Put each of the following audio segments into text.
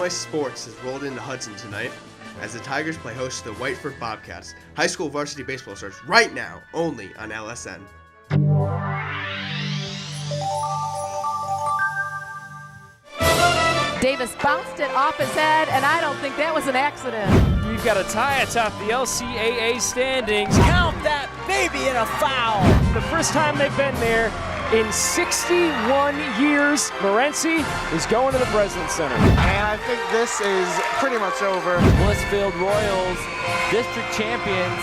Lenawee Sports has rolled into Hudson tonight as the Tigers play host to the Whiteford Bobcats. High school varsity baseball starts right now, only on LSN. Davis bounced it off his head, and I don't think that was an accident. We've got a tie atop the LCAA standings. Count that baby in a foul. The first time they've been there in 61 years. Morency is going to the President's Center. And I think this is pretty much over. Blissfield Royals, district champions.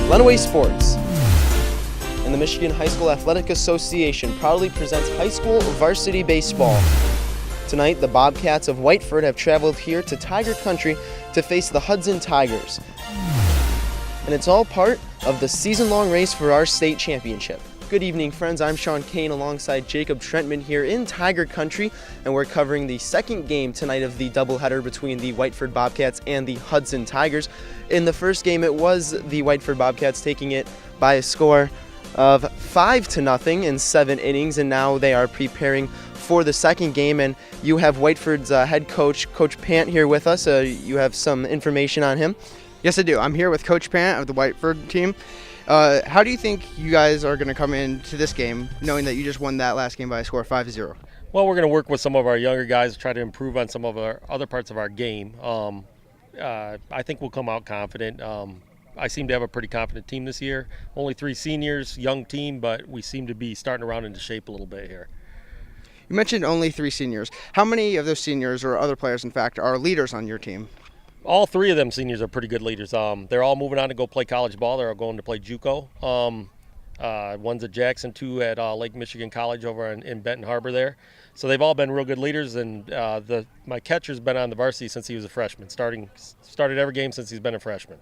Lenawee Sports and the Michigan High School Athletic Association proudly presents high school varsity baseball. Tonight, the Bobcats of Whiteford have traveled here to Tiger Country to face the Hudson Tigers. And it's all part of the season-long race for our state championship. Good evening, friends. I'm Sean Kane alongside Jacob Trentman here in Tiger Country, and we're covering the second game tonight of the doubleheader between the Whiteford Bobcats and the Hudson Tigers. In the first game, it was the Whiteford Bobcats taking it by a score of 5-0 in 7 innings, and now they are preparing for the second game. And you have Whiteford's head coach, Coach PANT, here with us. You have some information on him. Yes, I do. I'm here with Coach PANT of the Whiteford team. How do you think you guys are going to come into this game, knowing that you just won that last game by a score of 5-0? Well, we're going to work with some of our younger guys to try to improve on some of our other parts of our game. I think we'll come out confident. I seem to have a pretty confident team this year. Only 3 seniors, young team, but we seem to be starting to round into shape a little bit here. You mentioned only 3 seniors. How many of those seniors, or other players in fact, are leaders on your team? All 3 of them seniors are pretty good leaders. They're all moving on to go play college ball. They're all going to play JUCO. One's at Jackson, 2 at Lake Michigan College over in Benton Harbor there. So they've all been real good leaders, and my catcher's been on the varsity since he was a freshman, started every game since he's been a freshman.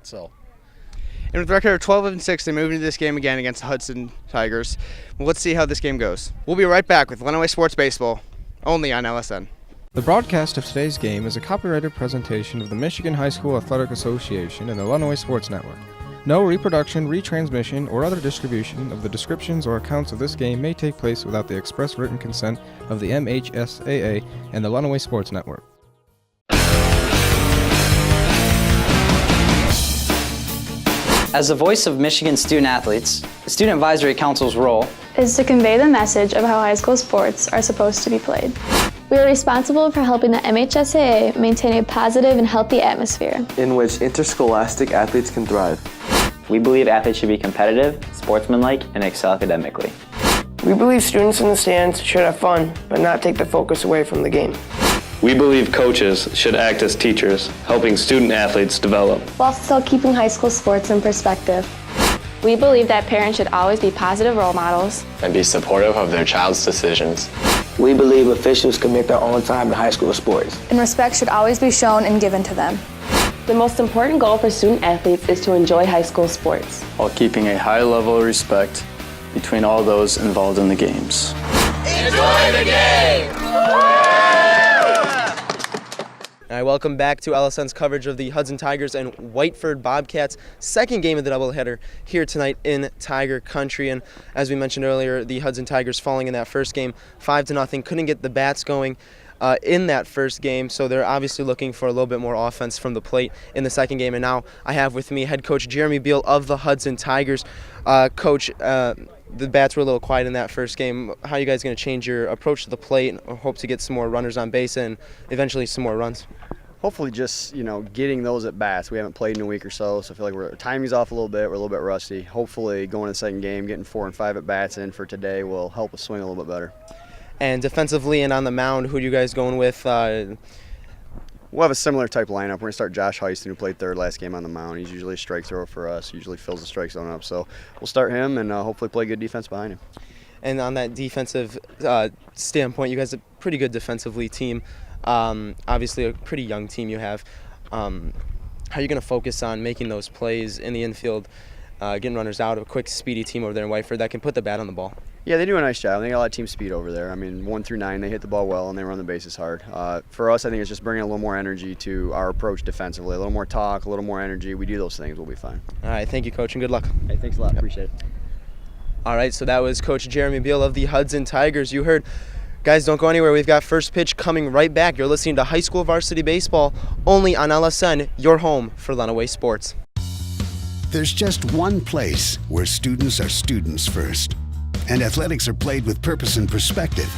And with a record of 12-6, they move into this game again against the Hudson Tigers. Well, let's see how this game goes. We'll be right back with Lenawee Sports Baseball, only on LSN. The broadcast of today's game is a copyrighted presentation of the Michigan High School Athletic Association and the Lenawee Sports Network. No reproduction, retransmission, or other distribution of the descriptions or accounts of this game may take place without the express written consent of the MHSAA and the Lenawee Sports Network. As the voice of Michigan student athletes, the Student Advisory Council's role is to convey the message of how high school sports are supposed to be played. We are responsible for helping the MHSAA maintain a positive and healthy atmosphere in which interscholastic athletes can thrive. We believe athletes should be competitive, sportsmanlike, and excel academically. We believe students in the stands should have fun, but not take the focus away from the game. We believe coaches should act as teachers, helping student athletes develop, while still keeping high school sports in perspective. We believe that parents should always be positive role models and be supportive of their child's decisions. We believe officials commit their own time to high school sports, and respect should always be shown and given to them. The most important goal for student athletes is to enjoy high school sports, while keeping a high level of respect between all those involved in the games. Enjoy the game! Welcome back to LSN's coverage of the Hudson Tigers and Whiteford Bobcats, second game of the doubleheader here tonight in Tiger Country. And as we mentioned earlier, the Hudson Tigers falling in that first game 5-0, couldn't get the bats going in that first game, so they're obviously looking for a little bit more offense from the plate in the second game. And now I have with me head coach Jeremy BEAL of the Hudson Tigers. Coach, the bats were a little quiet in that first game. How are you guys going to change your approach to the plate and hope to get some more runners on base and eventually some more runs? Hopefully just, getting those at bats. We haven't played in a week or so I feel like our timing's off a little bit. We're a little bit rusty. Hopefully going to the second game, getting 4 and 5 at bats in for today will help us swing a little bit better. And defensively and on the mound, who are you guys going with? We'll have a similar type lineup. We're going to start Josh HEISTAN, who played third last game on the mound. He's usually a strike thrower for us, usually fills the strike zone up. So we'll start him and hopefully play good defense behind him. And on that defensive standpoint, you guys are a pretty good defensively team. Obviously a pretty young team you have. How are you going to focus on making those plays in the infield, getting runners out, a quick, speedy team over there in Whiteford that can put the bat on the ball? Yeah, they do a nice job. They got a lot of team speed over there. I mean, 1 through 9, they hit the ball well and they run the bases hard. For us, I think it's just bringing a little more energy to our approach defensively. A little more talk, a little more energy. We do those things, we'll be fine. All right, thank you, Coach, and good luck. Hey, thanks a lot. Appreciate it. All right, so that was Coach Jeremy Beal of the Hudson Tigers. You heard. Guys, don't go anywhere. We've got first pitch coming right back. You're listening to High School Varsity Baseball only on LSN, your home for Lenawee Sports. There's just one place where students are students first, and athletics are played with purpose and perspective.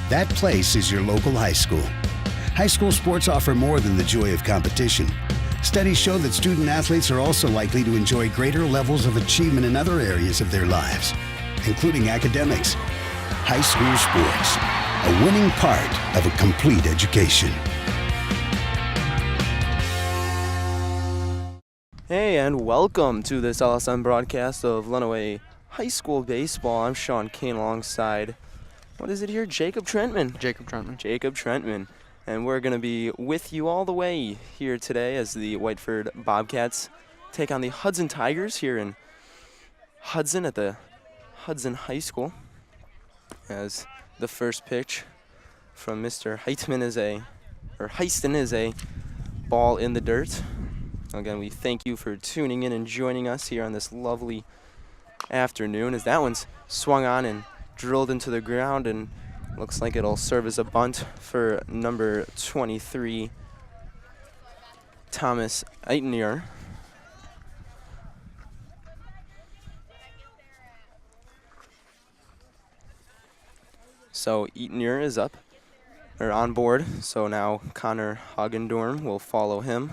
That place is your local high school. High school sports offer more than the joy of competition. Studies show that student athletes are also likely to enjoy greater levels of achievement in other areas of their lives, including academics. High school sports, a winning part of a complete education. Hey, and welcome to this LSN broadcast of Lenawee High School Baseball. I'm Sean Kane alongside, what is it here? Jacob Trentman. And we're going to be with you all the way here today as the Whiteford Bobcats take on the Hudson Tigers here in Hudson at the Hudson High School. As the first pitch from Mr. HEISTAN is a ball in the dirt. Again, we thank you for tuning in and joining us here on this lovely afternoon, as that one's swung on and drilled into the ground and looks like it'll serve as a bunt for number 23, Thomas EITNIEAR. So EITNIEAR is up, or on board, so now Connor HOOGENDOORN will follow him.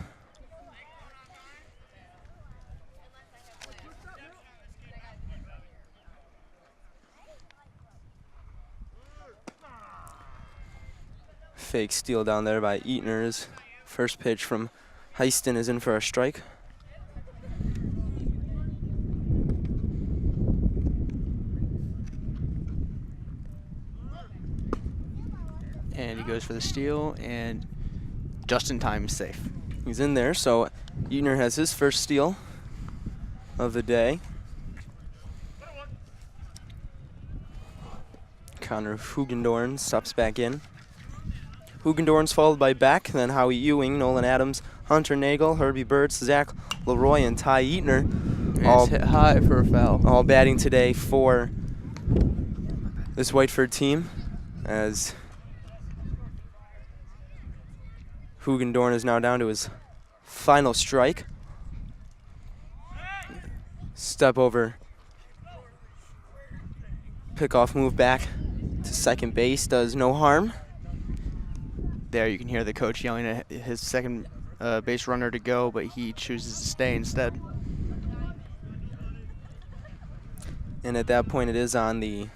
Fake steal down there by EITNIEAR. First pitch from HEISTAN is in for a strike. And he goes for the steal, and just in time, safe. He's in there, so EITNIEAR has his first steal of the day. Connor HOOGENDOORN steps back in. HOOGENDOORN's followed by BECK, then HOWIE Ewing, Nolan Adams, Hunter Nagle, HERBIE BERTZ, Zach LAROY, and Ty EITNIEAR. All hit high for a foul. All batting today for this Whiteford team, as HOOGENDOORN is now down to his final strike. Step over, pickoff move back to second base does no harm. There you can hear the coach yelling at his second base runner to go, but he chooses to stay instead. And at that point, it is on the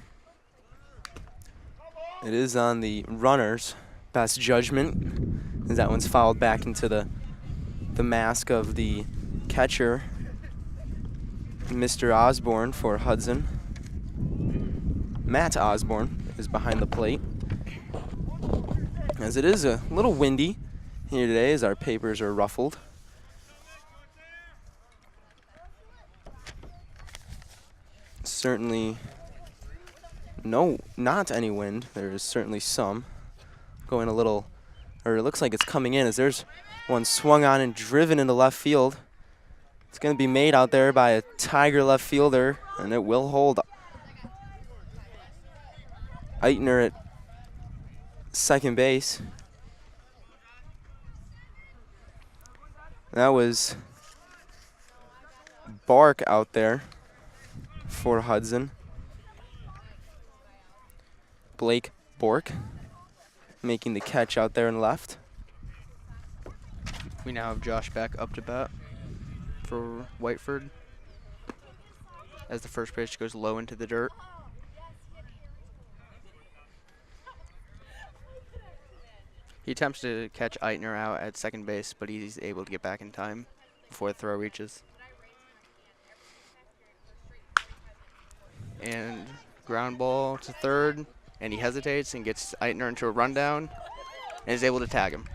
runner's best judgment, as that one's fouled back into the mask of the catcher, Mr. Osborne for Hudson. Matt Osborne is behind the plate, as it is a little windy here today as our papers are ruffled. Certainly not any wind. There is certainly some. Going a little, or it looks like it's coming in, as there's one swung on and driven into left field. It's going to be made out there by a Tiger left fielder, and it will hold. EITNIEAR at second base. That was BORCK out there for Hudson. Blake BORCK making the catch out there and left. We now have Josh back up to bat for Whiteford, as the first pitch goes low into the dirt. He attempts to catch EITNIEAR out at second base, but he's able to get back in time before the throw reaches. And ground ball to third, and he hesitates and gets EITNIEAR into a rundown and is able to tag him.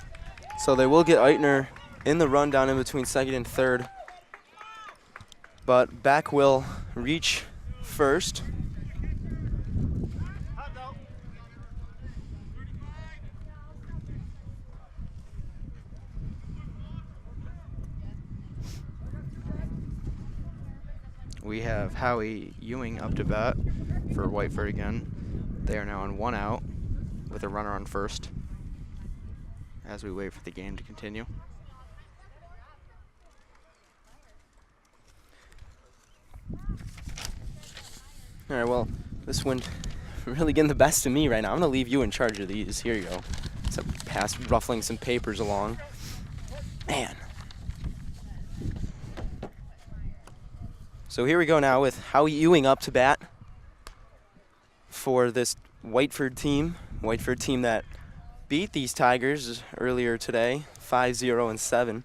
So they will get EITNIEAR in the rundown in between second and third, but BECK will reach first. We have Howie Ewing up to bat for Whiteford again. They are now on 1 out with a runner on first as we wait for the game to continue. All right, well, this one really getting the best of me right now. I'm going to leave you in charge of these. Here you go. So pass ruffling some papers along. Man. So here we go now with Howie Ewing up to bat for this Whiteford team that beat these Tigers earlier today, 5-0 and 7.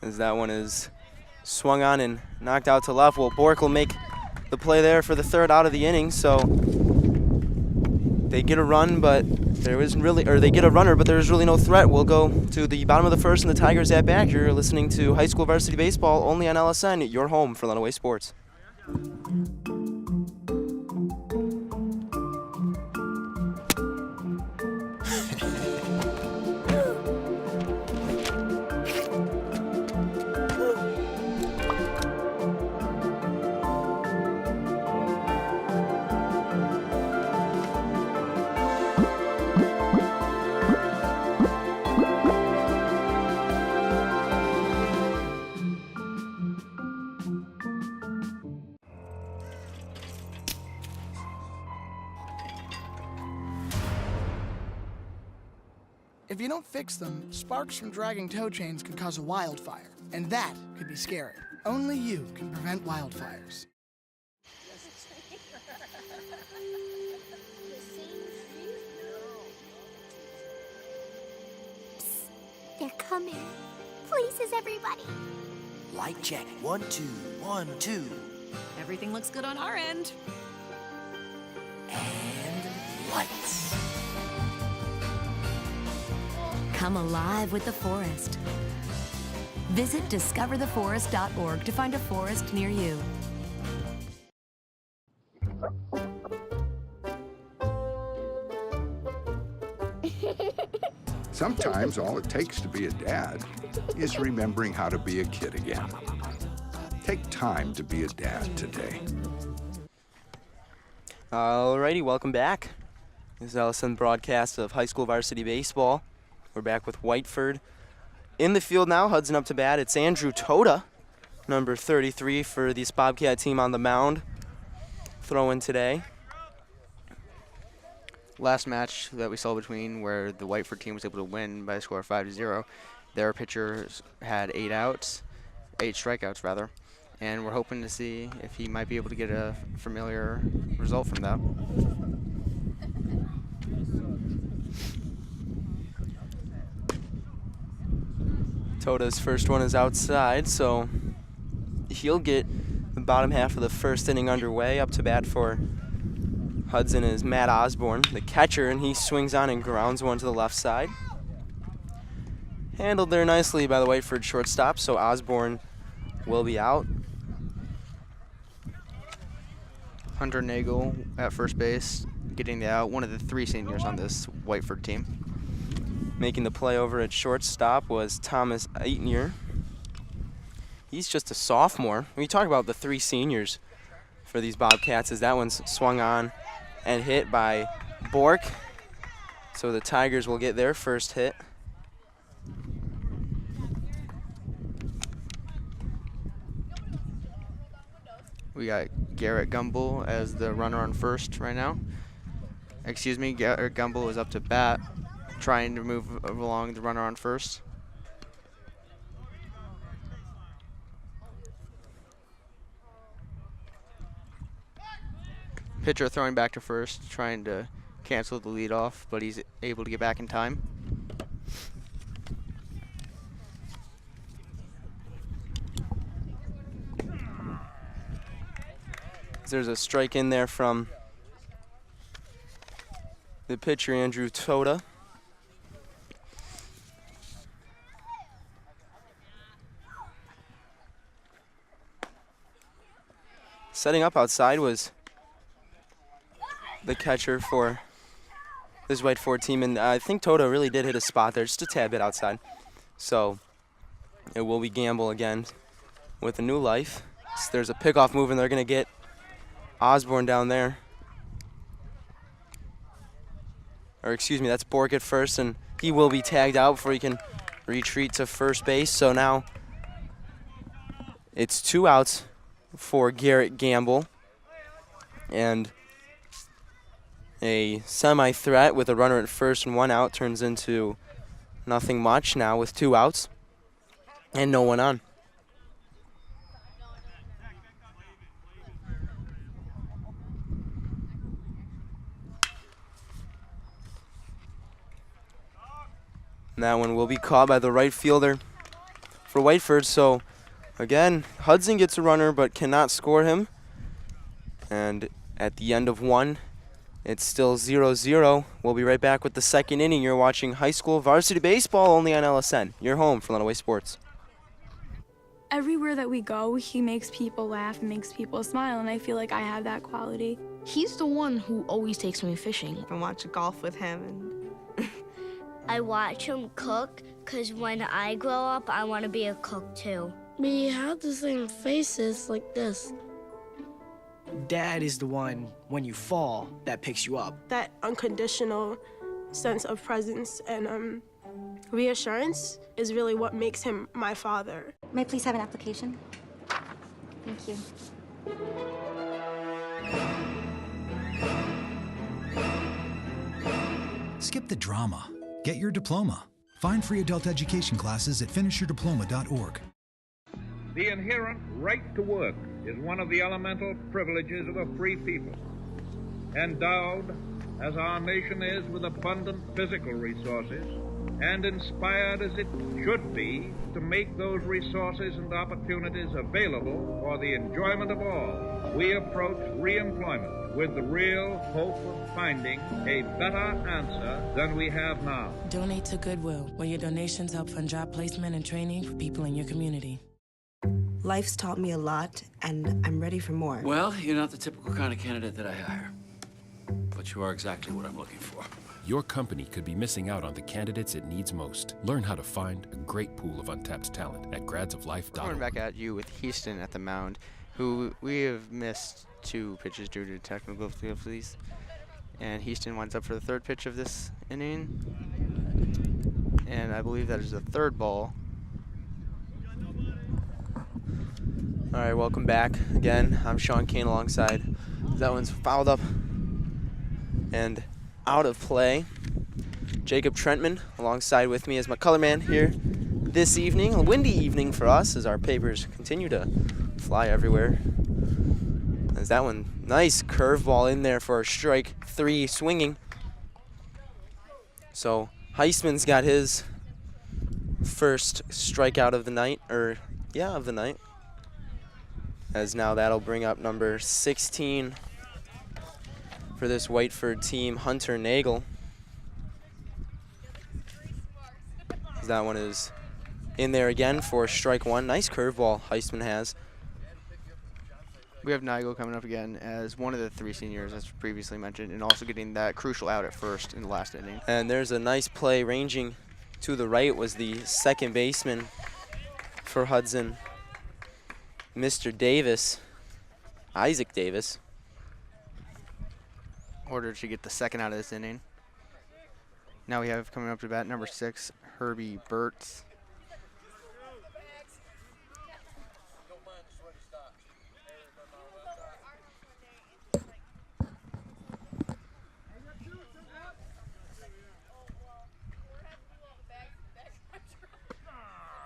As that one is swung on and knocked out to left. Well, BORCK will make the play there for the 3rd out of the inning, so they get a run, but there isn't really, or they get a runner, but there's really no threat. We'll go to the bottom of the 1st and the Tigers at bat. You're listening to High School Varsity Baseball only on LSN, your home for Lenawee Sports. If you don't fix them, sparks from dragging tow chains can cause a wildfire, and that could be scary. Only you can prevent wildfires. They're coming. Places, everybody. Light check. 1, 2, 1, 2. Everything looks good on our end. And lights. Come alive with the forest. Visit discovertheforest.org to find a forest near you. Sometimes all it takes to be a dad is remembering how to be a kid again. Take time to be a dad today. Alrighty, welcome back. This is LSN broadcast of High School Varsity Baseball. We're back with Whiteford in the field now. Hudson up to bat. It's Andrew Toda, number 33 for this Bobcat team on the mound, throwing today. Last match that we saw between where the Whiteford team was able to win by a score of 5-0, their pitchers had 8 strikeouts rather, and we're hoping to see if he might be able to get a familiar result from that. Toda's first one is outside, so he'll get the bottom half of the 1st inning underway. Up to bat for Hudson is Matt Osborne, the catcher, and he swings on and grounds one to the left side. Handled there nicely by the Whiteford shortstop, so Osborne will be out. Hunter Nagel at first base, getting the out, one of the 3 seniors on this Whiteford team. Making the play over at shortstop was Thomas EITNIEAR. He's just a sophomore. When you talk about the 3 seniors for these Bobcats, as that one's swung on and hit by BORCK. So the Tigers will get their first hit. We got Garrett Gumbel as the runner on first right now. Excuse me, Garrett Gumbel is up to bat, trying to move along the runner on first. Pitcher throwing back to first, trying to cancel the lead off, but he's able to get back in time. There's a strike in there from the pitcher, Andrew Toda. Setting up outside was the catcher for this Whiteford team. And I think Toto really did hit a spot there, just a tad bit outside. So it will be Gamble again with a new life. So there's a pickoff move, and they're going to get Osborne down there. Or excuse me, that's BORCK at first, and he will be tagged out before he can retreat to first base. So now it's 2 outs for Garrett Gamble, and a semi-threat with a runner at first and 1 out turns into nothing much now with 2 outs and no one on. And that one will be caught by the right fielder for Whiteford. So again, Hudson gets a runner but cannot score him. And at the end of 1, it's still 0-0. We'll be right back with the second inning. You're watching high school varsity baseball only on LSN. Your home for Lenawee Sports. Everywhere that we go, he makes people laugh and makes people smile, and I feel like I have that quality. He's the one who always takes me fishing. I watch golf with him. And I watch him cook, because when I grow up, I want to be a cook too. We have the same faces like this. Dad is the one, when you fall, that picks you up. That unconditional sense of presence and reassurance is really what makes him my father. May I please have an application? Thank you. Skip the drama. Get your diploma. Find free adult education classes at finishyourdiploma.org. The inherent right to work is one of the elemental privileges of a free people. Endowed, as our nation is, with abundant physical resources, and inspired as it should be to make those resources and opportunities available for the enjoyment of all, we approach re-employment with the real hope of finding a better answer than we have now. Donate to Goodwill, where your donations help fund job placement and training for people in your community. Life's taught me a lot, and I'm ready for more. Well, you're not the typical kind of candidate that I hire, but you are exactly what I'm looking for. Your company could be missing out on the candidates it needs most. Learn how to find a great pool of untapped talent at gradsoflife.org. Coming back at you with HEISTAN at the mound, who we have missed 2 pitches due to technical difficulties. And HEISTAN winds up for the 3rd pitch of this inning. And I believe that is the 3rd ball. All right, welcome back again. I'm Sean Kane alongside. That one's fouled up and out of play. Jacob Trentman alongside with me as my color man here this evening. A windy evening for us as our papers continue to fly everywhere. As that one, nice curveball in there for a strike 3 swinging. So Heisman's got his first strikeout of the night, of the night. As now that'll bring up number 16 for this Whiteford team, Hunter Nagle. That one is in there again for strike 1. Nice curveball Heisman has. We have Nagle coming up again as one of the 3 seniors, as previously mentioned, and also getting that crucial out at first in the last inning. And there's a nice play ranging to the right was the second baseman for Hudson, Mr. Davis, Isaac Davis, in order to get the second out of this inning. Now we have coming up to bat number 6, HERBIE BERTZ.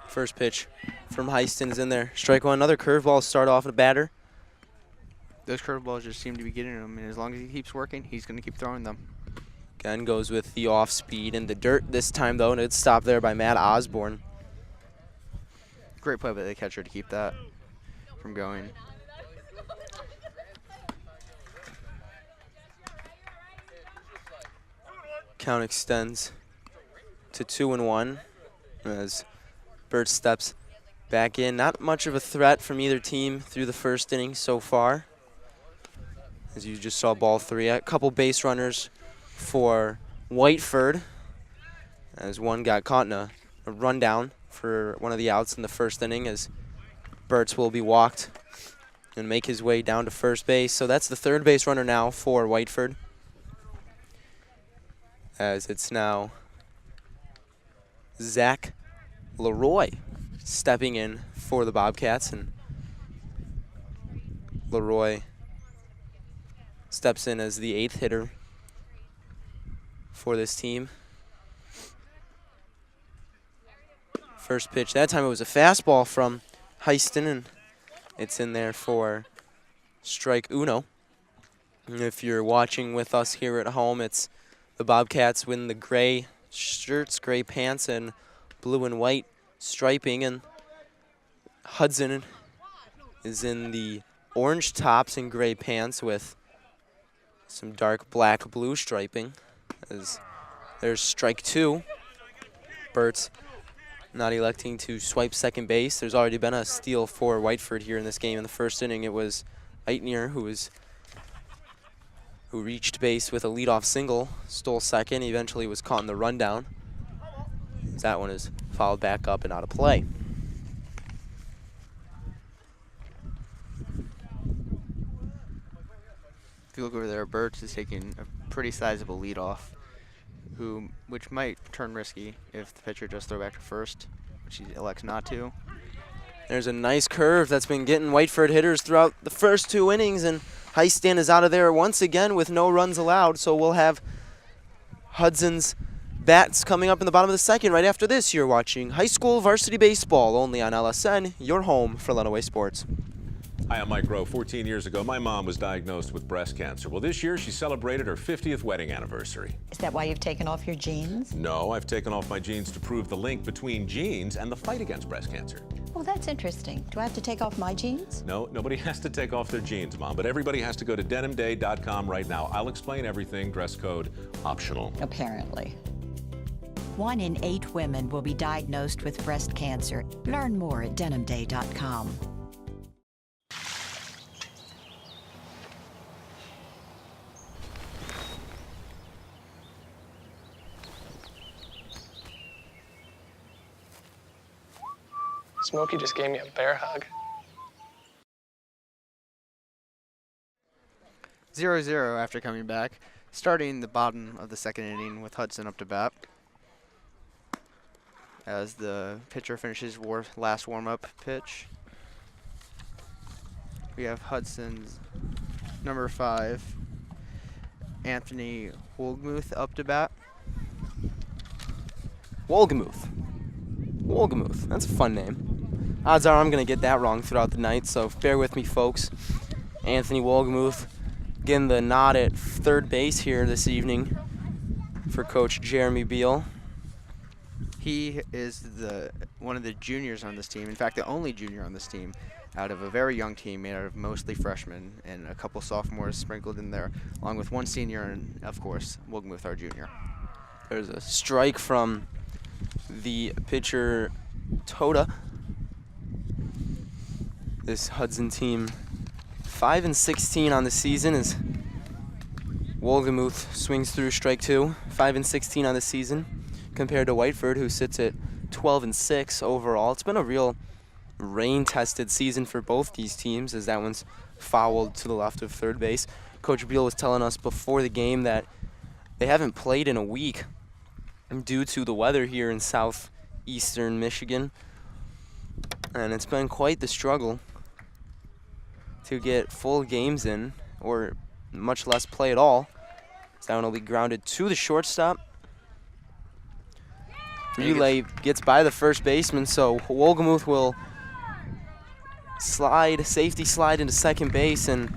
First pitch from HEISTAN is in there. Strike 1, another curveball start off a batter. Those curveballs just seem to be getting him, and as long as he keeps working, he's going to keep throwing them. Again, goes with the off speed in the dirt this time, though, and it's stopped there by Matt Osborne. Great play by the catcher to keep that from going. Count extends to 2-1 as BERTZ steps back in. Not much of a threat from either team through the first inning so far. As you just saw, ball 3. A couple base runners for Whiteford, as one got caught in a rundown for one of the outs in the first inning, as BERTZ will be walked and make his way down to first base. So that's the third base runner now for Whiteford, as it's now Zach LAROY stepping in for the Bobcats, and LAROY steps in as the 8th hitter for this team. First pitch, that time it was a fastball from HEISTAN, and it's in there for strike uno. And if you're watching with us here at home, it's the Bobcats in the gray shirts, gray pants, and blue and white striping, and Hudson is in the orange tops and gray pants with some dark black blue striping. As there's strike 2. BERTZ not electing to swipe second base. There's already been a steal for Whiteford here in this game. In the first inning, it was EITNIEAR who reached base with a leadoff single, stole second, eventually was caught in the rundown. That one is fouled back up and out of play. If you look over there, BERTZ is taking a pretty sizable leadoff, which might turn risky if the pitcher does throw back to first, which he elects not to. There's a nice curve that's been getting Whiteford hitters throughout the first 2 innings, and HEISTAN is out of there once again with no runs allowed. So we'll have Hudson's bats coming up in the bottom of the second right after this. You're watching High School Varsity Baseball only on LSN, your home for Lenawee Sports. Hi, I'm Mike Rowe. 14 years ago, my mom was diagnosed with breast cancer. Well, this year she celebrated her 50th wedding anniversary. Is that why you've taken off your jeans? No, I've taken off my jeans to prove the link between jeans and the fight against breast cancer. Well, that's interesting. Do I have to take off my jeans? No, nobody has to take off their jeans, Mom, but everybody has to go to denimday.com right now. I'll explain everything. Dress code optional. Apparently. 1 in 8 women will be diagnosed with breast cancer. Learn more at denimday.com. Smokey just gave me a bear hug. 0-0 after coming back, starting the bottom of the second inning with Hudson up to bat. As the pitcher finishes last warm-up pitch, we have Hudson's number 5, Anthony WOHLGEMUTH, up to bat. WOHLGEMUTH, that's a fun name. Odds are I'm going to get that wrong throughout the night, so bear with me, folks. Anthony WOHLGEMUTH getting the nod at third base here this evening for Coach Jeremy BEAL. He is one of the juniors on this team, in fact, the only junior on this team, out of a very young team made out of mostly freshmen and a couple sophomores sprinkled in there, along with one senior and, of course, WOHLGEMUTH, our junior. There's a strike from the pitcher, Toda. This Hudson team 5-16 on the season as WOHLGEMUTH swings through strike 2. 5-16 on the season compared to Whiteford, who sits at 12-6 overall. It's been a real rain-tested season for both these teams, as that one's fouled to the left of third base. Coach Beal was telling us before the game that they haven't played in a week due to the weather here in southeastern Michigan, and it's been quite the struggle to get full games in, or much less play at all. So that one will be grounded to the shortstop. Relay gets by the first baseman, so WOHLGEMUTH will safety slide into second base, and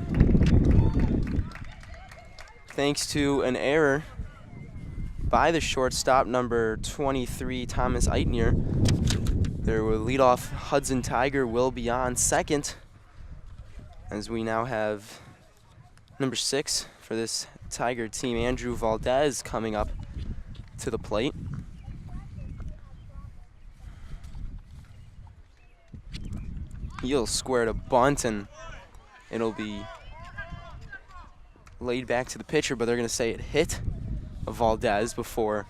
thanks to an error by the shortstop, number 23, Thomas EITNIEAR, their leadoff Hudson Tiger will be on second, as we now have number 6 for this Tiger team, Andrew VALDEZ, coming up to the plate. He'll square to bunt, and it'll be laid back to the pitcher, but they're going to say it hit Valdez before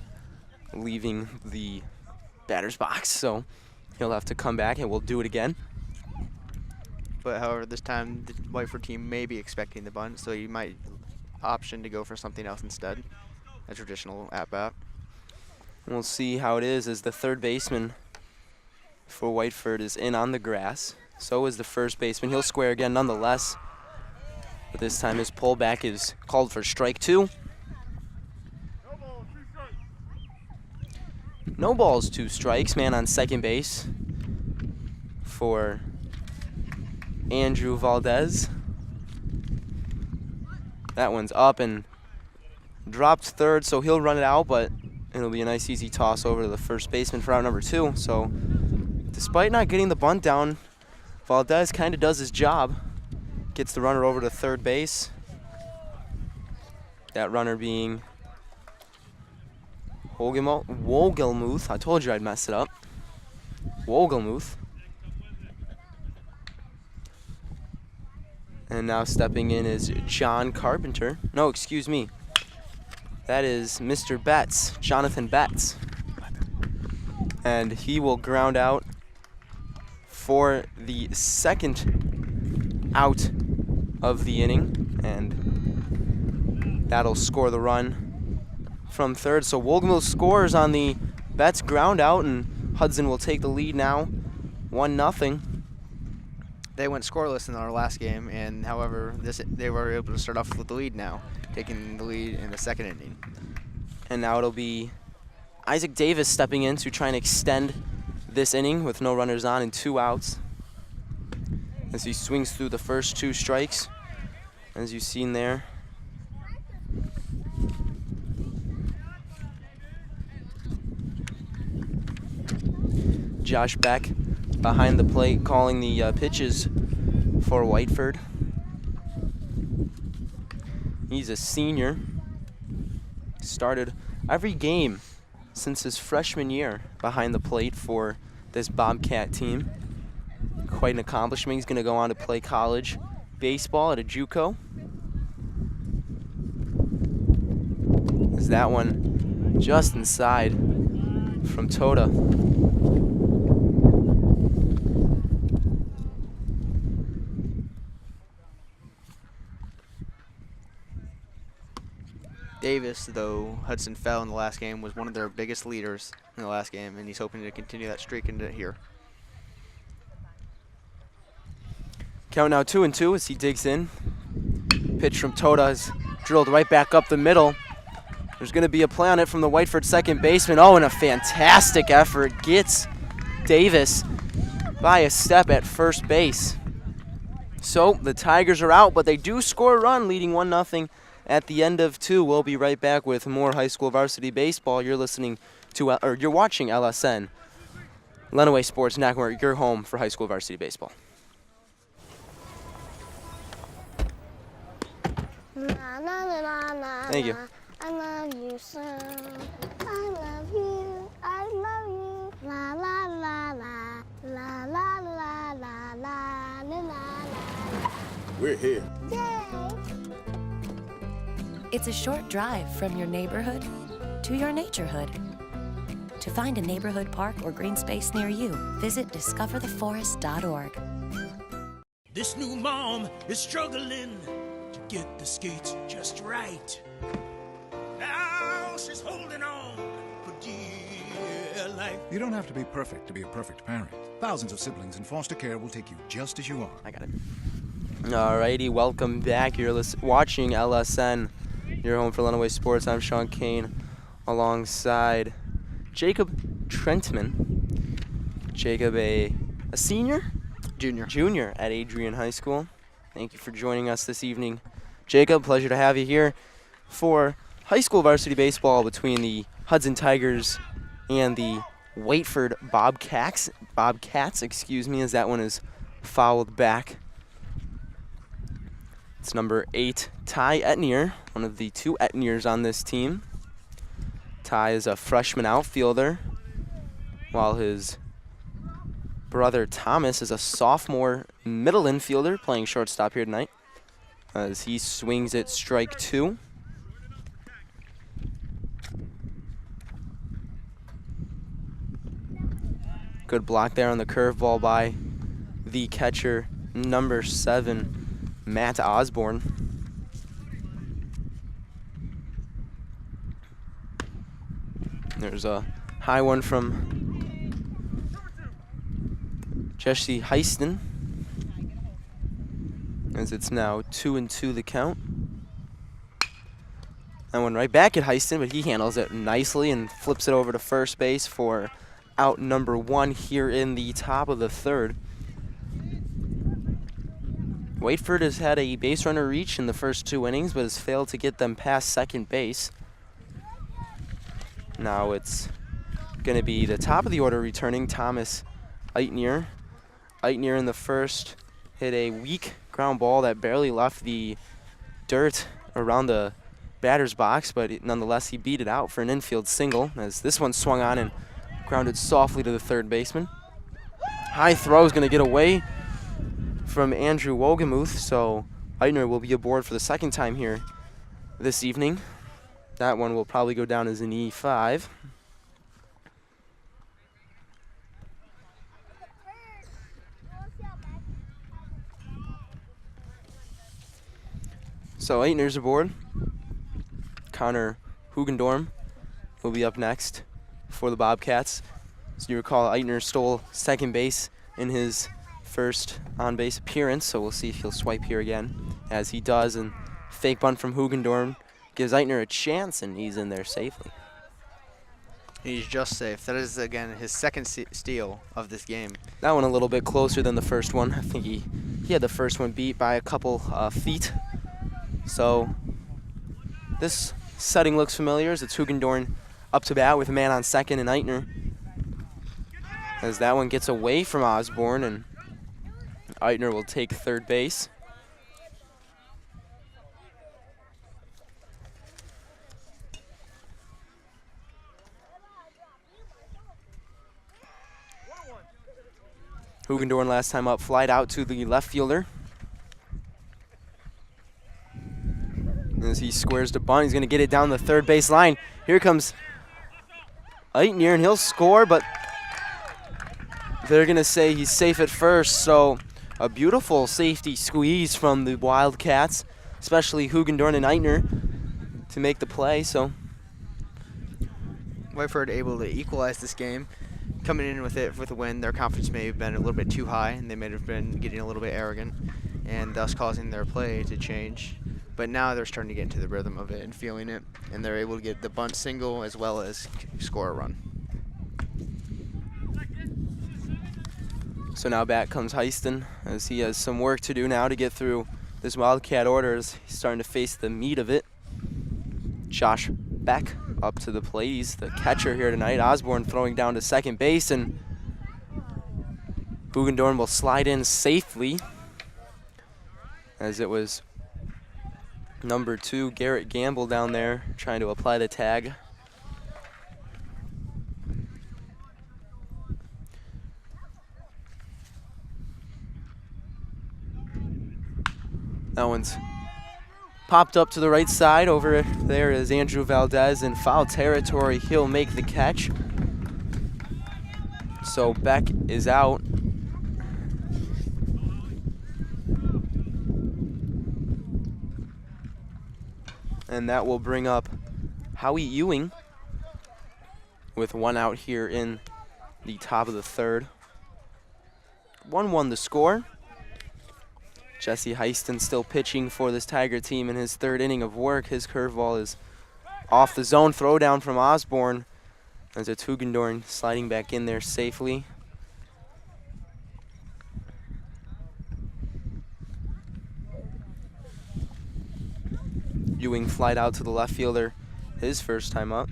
leaving the batter's box. So he'll have to come back and we'll do it again. But however, this time the Whiteford team may be expecting the bunt, so you might option to go for something else instead, a traditional at-bat. We'll see how it is as the third baseman for Whiteford is in on the grass. So is the first baseman. He'll square again nonetheless. But this time his pullback is called for strike 2. No balls, 2 strikes. Man on second base for Andrew Valdez. That one's up and dropped third, so he'll run it out, but it'll be a nice easy toss over to the first baseman for out number 2. So despite not getting the bunt down, Valdez kind of does his job. Gets the runner over to third base. That runner being WOHLGEMUTH. I told you I'd mess it up. WOHLGEMUTH. And now stepping in is John Carpenter. No, excuse me. That is Mr. BERTZ, Jonathan BERTZ. And he will ground out for the second out of the inning. And that'll score the run from third. So WOHLGEMUTH scores on the BERTZ ground out, and Hudson will take the lead now, 1-0. They went scoreless in our last game, and however, they were able to start off with the lead now, taking the lead in the second inning. And now it'll be Isaac Davis stepping in to try and extend this inning with no runners on and 2 outs. As he swings through the first 2 strikes, as you've seen there. Josh Beck behind the plate calling the pitches for Whiteford. He's a senior. Started every game since his freshman year behind the plate for this Bobcat team. Quite an accomplishment. He's going to go on to play college baseball at a JUCO. As that one just inside from Tota. Davis, though Hudson fell in the last game, was one of their biggest leaders in the last game, and he's hoping to continue that streak into here. Count now 2-2 as he digs in. Pitch from Tota is drilled right back up the middle. There's going to be a play on it from the Whiteford second baseman. Oh, and a fantastic effort. Gets Davis by a step at first base. So the Tigers are out, but they do score a run, leading 1-0 at the end of 2. We'll be right back with more high school varsity baseball. You're listening to, or you're watching LSN, Lenawee Sports Network, your home for high school varsity baseball. Thank you. I love you so. I love you. I love you. La la la la. La la la la la la la. We're here. Yay! It's a short drive from your neighborhood to your naturehood. To find a neighborhood park or green space near you, visit discovertheforest.org. This new mom is struggling to get the skates just right. Now she's holding on for dear life. You don't have to be perfect to be a perfect parent. Thousands of siblings in foster care will take you just as you are. I got it. Alrighty, welcome back. You're watching LSN, your home for Lenawee Sports. I'm Sean Kane alongside Jacob Trentman. Jacob, a senior? Junior at Adrian High School. Thank you for joining us this evening. Jacob, pleasure to have you here for high school varsity baseball between the Hudson Tigers and the Whiteford Bobcats, as that one is fouled back. It's number 8, Ty EITNIEAR, one of the 2 EITNIEARs on this team. Ty is a freshman outfielder, while his brother Thomas is a sophomore middle infielder playing shortstop here tonight. as he swings at strike 2. Good block there on the curveball by the catcher, number 7, Matt Osborne. There's a high one from Jesse HEISTAN, as it's now 2-2 the count. That one right back at HEISTAN, but he handles it nicely and flips it over to first base for out number 1 here in the top of the 3rd. Whiteford has had a base runner reach in the first 2 innings, but has failed to get them past second base. Now it's going to be the top of the order returning, Thomas EITNIEAR. EITNIEAR in the first hit a weak ground ball that barely left the dirt around the batter's box, but nonetheless he beat it out for an infield single, as this one swung on and grounded softly to the third baseman. High throw is going to get away from Andrew WOHLGEMUTH, so EITNIEAR will be aboard for the second time here this evening. That one will probably go down as an E5. So EITNIEAR's aboard. Connor HOOGENDOORN will be up next for the Bobcats. As you recall, EITNIEAR stole second base in his first on-base appearance, so we'll see if he'll swipe here again, as he does, and fake bunt from HOOGENDOORN gives EITNIEAR a chance, and he's in there safely. He's just safe. That is, again, his second steal of this game. That one a little bit closer than the first one. I think he had the first one beat by a couple feet. So this setting looks familiar as it's HOOGENDOORN up to bat with a man on second and EITNIEAR, as that one gets away from Osborne, and EITNIEAR will take third base. HOOGENDOORN last time up flied out to the left fielder. As he squares to bunt, he's going to get it down the third base line. Here comes EITNIEAR, and he'll score, but they're going to say he's safe at first. So a beautiful safety squeeze from the Wildcats, especially HOOGENDOORN and EITNIEAR, to make the play. So Whiteford able to equalize this game. Coming in with a win, their confidence may have been a little bit too high, and they may have been getting a little bit arrogant, and thus causing their play to change. But now they're starting to get into the rhythm of it and feeling it, and they're able to get the bunt single as well as score a run. So now back comes HEISTAN, as he has some work to do now to get through this Wildcat order, as he's starting to face the meat of it. Josh Beck up to the plate. He's the catcher here tonight. Osborne throwing down to second base, and HOOGENDOORN will slide in safely, as it was number 2, Garrett Gamble, down there trying to apply the tag. That one's popped up to the right side. Over there is Andrew VALDEZ in foul territory. He'll make the catch. So Beck is out. And that will bring up Howie Ewing with one out here in the top of the third. 1-1 the score. Jesse HEISTAN still pitching for this Tiger team in his third inning of work. His curveball is off the zone. Throw down from Osborne, as it's HOOGENDOORN sliding back in there safely. Ewing flied out to the left fielder his first time up,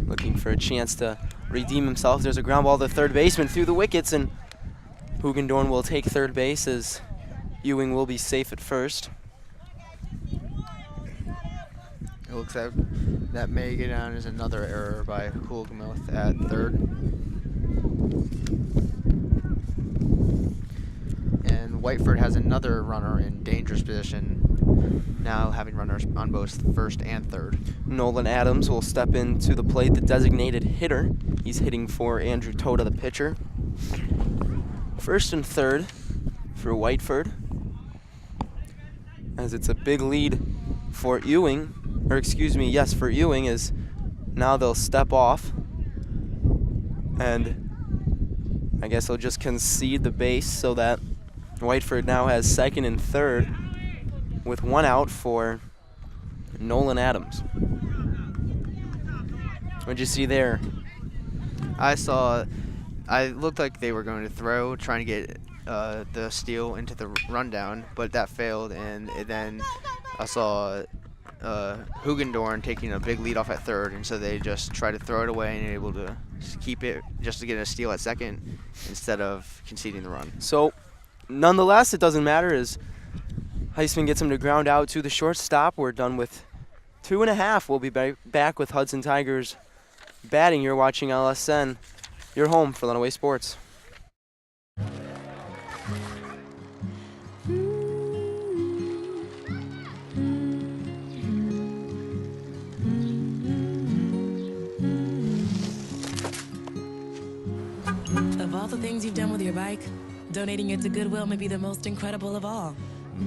looking for a chance to redeem himself. There's a ground ball to the third baseman through the wickets, and HOOGENDOORN will take third base, as Ewing will be safe at first. It looks like that may get down as another error by WOHLGEMUTH at third. And Whiteford has another runner in dangerous position, now having runners on both first and third. Nolan Adams will step into the plate, the designated hitter. He's hitting for Andrew Toda, the pitcher. First and third for Whiteford, as it's a big lead for Ewing, for Ewing, as now they'll step off, and I guess they'll just concede the base so that Whiteford now has second and third with one out for Nolan Adams. What'd you see there? I looked like they were going to throw, trying to get the steal into the rundown, but that failed, and then I saw HOOGENDOORN taking a big lead off at third, and so they just tried to throw it away and able to keep it just to get a steal at second instead of conceding the run. So, nonetheless, it doesn't matter as HEISTAN gets him to ground out to the shortstop. We're done with 2.5. We'll be back with Hudson Tigers batting. You're watching LSN. You're home for Lenawee Sports. Of all the things you've done with your bike, donating it to Goodwill may be the most incredible of all.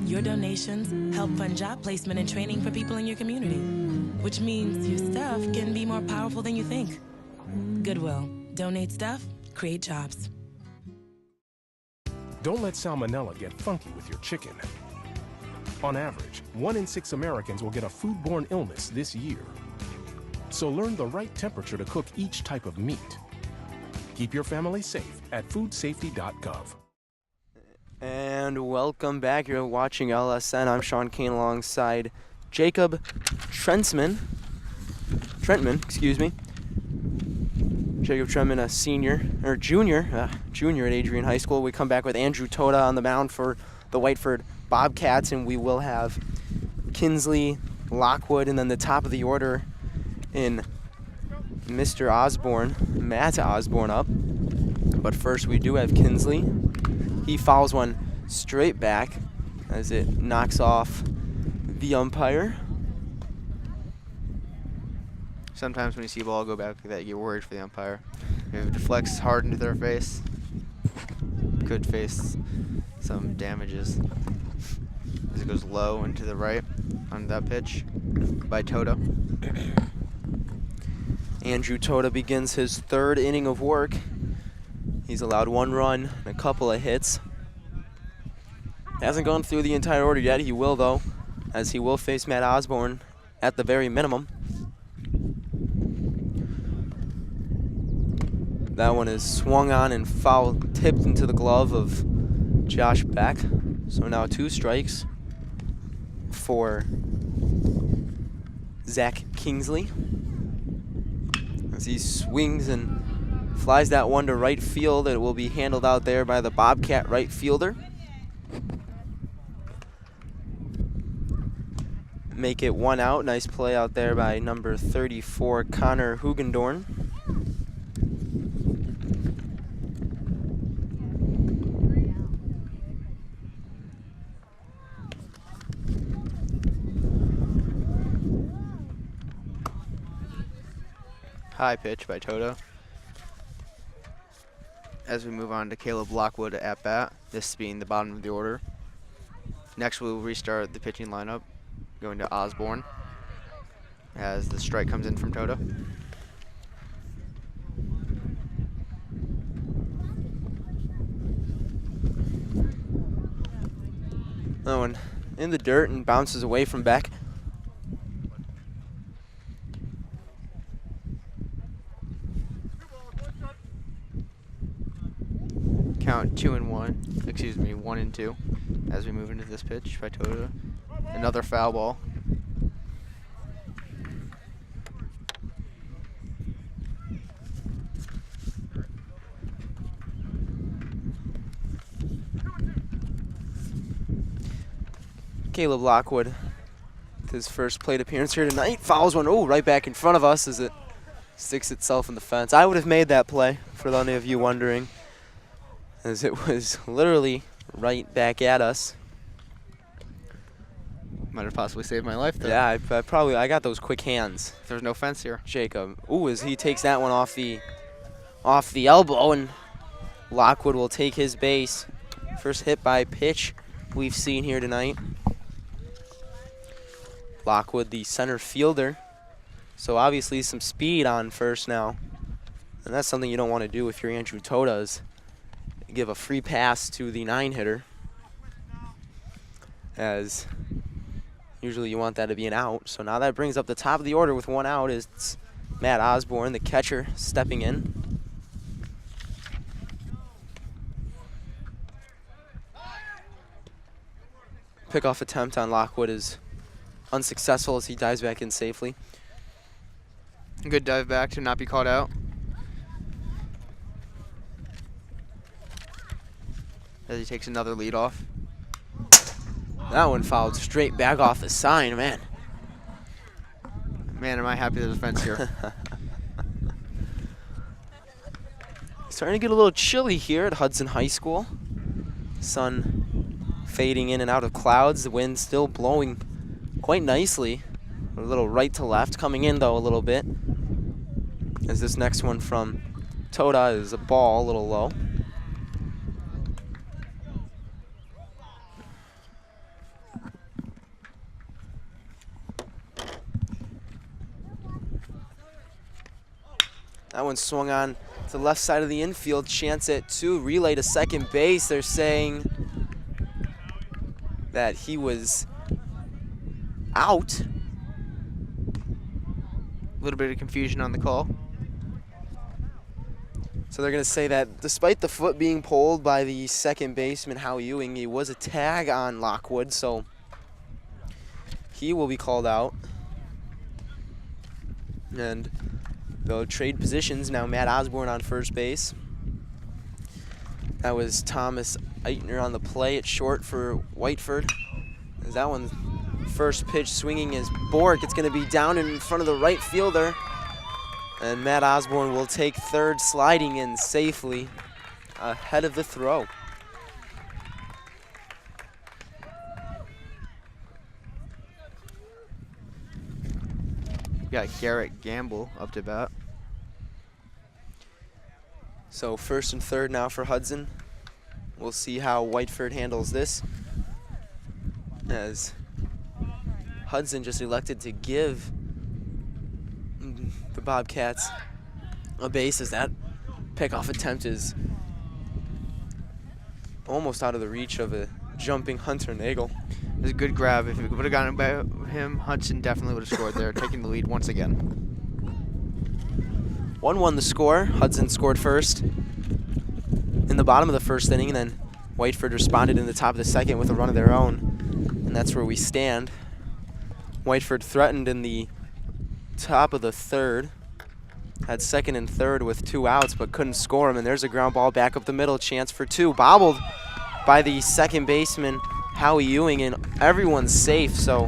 Your donations help fund job placement and training for people in your community, which means your stuff can be more powerful than you think. Goodwill. Donate stuff, create jobs. Don't let salmonella get funky with your chicken. On average, 1 in 6 Americans will get a foodborne illness this year. So learn the right temperature to cook each type of meat. Keep your family safe at foodsafety.gov. And welcome back. You're watching LSN. I'm Sean Kane alongside Jacob Trentman, Jacob Trentman, a junior at Adrian High School. We come back with Andrew Toda on the mound for the Whiteford Bobcats, and we will have KINGSLEY, LOCKWOOD, and then the top of the order in Mr. Osborne, Matt Osborne up. But first we do have KINGSLEY. He fouls one straight back as it knocks off the umpire. Sometimes when you see a ball go back like that, you get worried for the umpire. If it deflects hard into their face, could face some damages. As it goes low and to the right on that pitch by Toda. Andrew Toda begins his third inning of work. He's allowed 1 run and a couple of hits. Hasn't gone through the entire order yet. He will, though, as he will face Matt Osborne at the very minimum. That one is swung on and foul tipped into the glove of Josh Beck. So now 2 strikes for Zach KINGSLEY as he swings and flies that one to right field. It will be handled out there by the Bobcat right fielder. Make it 1 out. Nice play out there by number 34, Connor HOOGENDOORN. High pitch by Toda. As we move on to KALEB LOCKWOOD at bat, this being the bottom of the order. Next we'll restart the pitching lineup, going to Osborne as the strike comes in from Toda. That one in the dirt and bounces away from Beck. Count 2-1, 1-2 as we move into this pitch by Toda. Another foul ball. KALEB LOCKWOOD with his first plate appearance here tonight. Fouls one, right back in front of us as it sticks itself in the fence. I would have made that play, for any of you wondering, as it was literally right back at us. Might have possibly saved my life there. Yeah, I got those quick hands. There's no fence here. Jacob. Ooh, as he takes that one off the elbow, and Lockwood will take his base. First hit by pitch we've seen here tonight. Lockwood, the center fielder. So obviously some speed on first now. And that's something you don't want to do if you're Andrew Toda, is give a free pass to the 9-hitter. As usually you want that to be an out. So now that brings up the top of the order with 1 out. Is Matt Osborne, the catcher, stepping in. Pickoff attempt on Lockwood is unsuccessful as he dives back in safely. Good dive back to not be caught out. As he takes another lead off. That one fouled straight back off the sign, man. Man, am I happy there's a fence here. It's starting to get a little chilly here at Hudson High School. Sun fading in and out of clouds. The wind still blowing quite nicely. A little right to left, coming in though a little bit. As this next one from Toda is a ball, a little low. That one swung on to the left side of the infield. Chance at 2, relay to second base. They're saying that he was out. A little bit of confusion on the call. So they're going to say that despite the foot being pulled by the second baseman, Howie Ewing, it was a tag on Lockwood, so he will be called out. And they'll trade positions. Now Matt Osborne on first base. That was Thomas Eitner on the play at short for Whiteford. As that one, first pitch swinging is BORCK. It's going to be down in front of the right fielder. And Matt Osborne will take third, sliding in safely ahead of the throw. Got Garrett Gamble up to bat. So first and third now for Hudson. We'll see how Whiteford handles this, as Hudson just elected to give the Bobcats a base, as that pickoff attempt is almost out of the reach of a jumping Hunter Nagel. It was a good grab. If it would have gotten by him, Hudson definitely would have scored there, taking the lead once again. 1-1 the score. Hudson scored first in the bottom of the first inning, and then Whiteford responded in the top of the second with a run of their own. And that's where we stand. Whiteford threatened in the top of the third. Had second and third with 2 outs, but couldn't score them. And there's a ground ball back up the middle. Chance for 2. Bobbled by the second baseman, Howie Ewing, and everyone's safe. So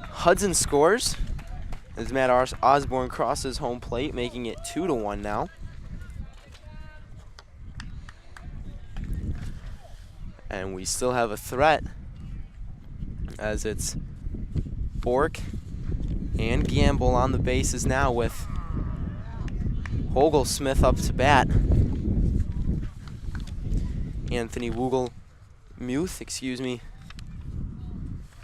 Hudson scores as Matt Osborne crosses home plate, making it 2-1 now. And we still have a threat, as it's BORCK and Gamble on the bases now, with HOGEMUTH up to bat. Anthony WOHLGEMUTH,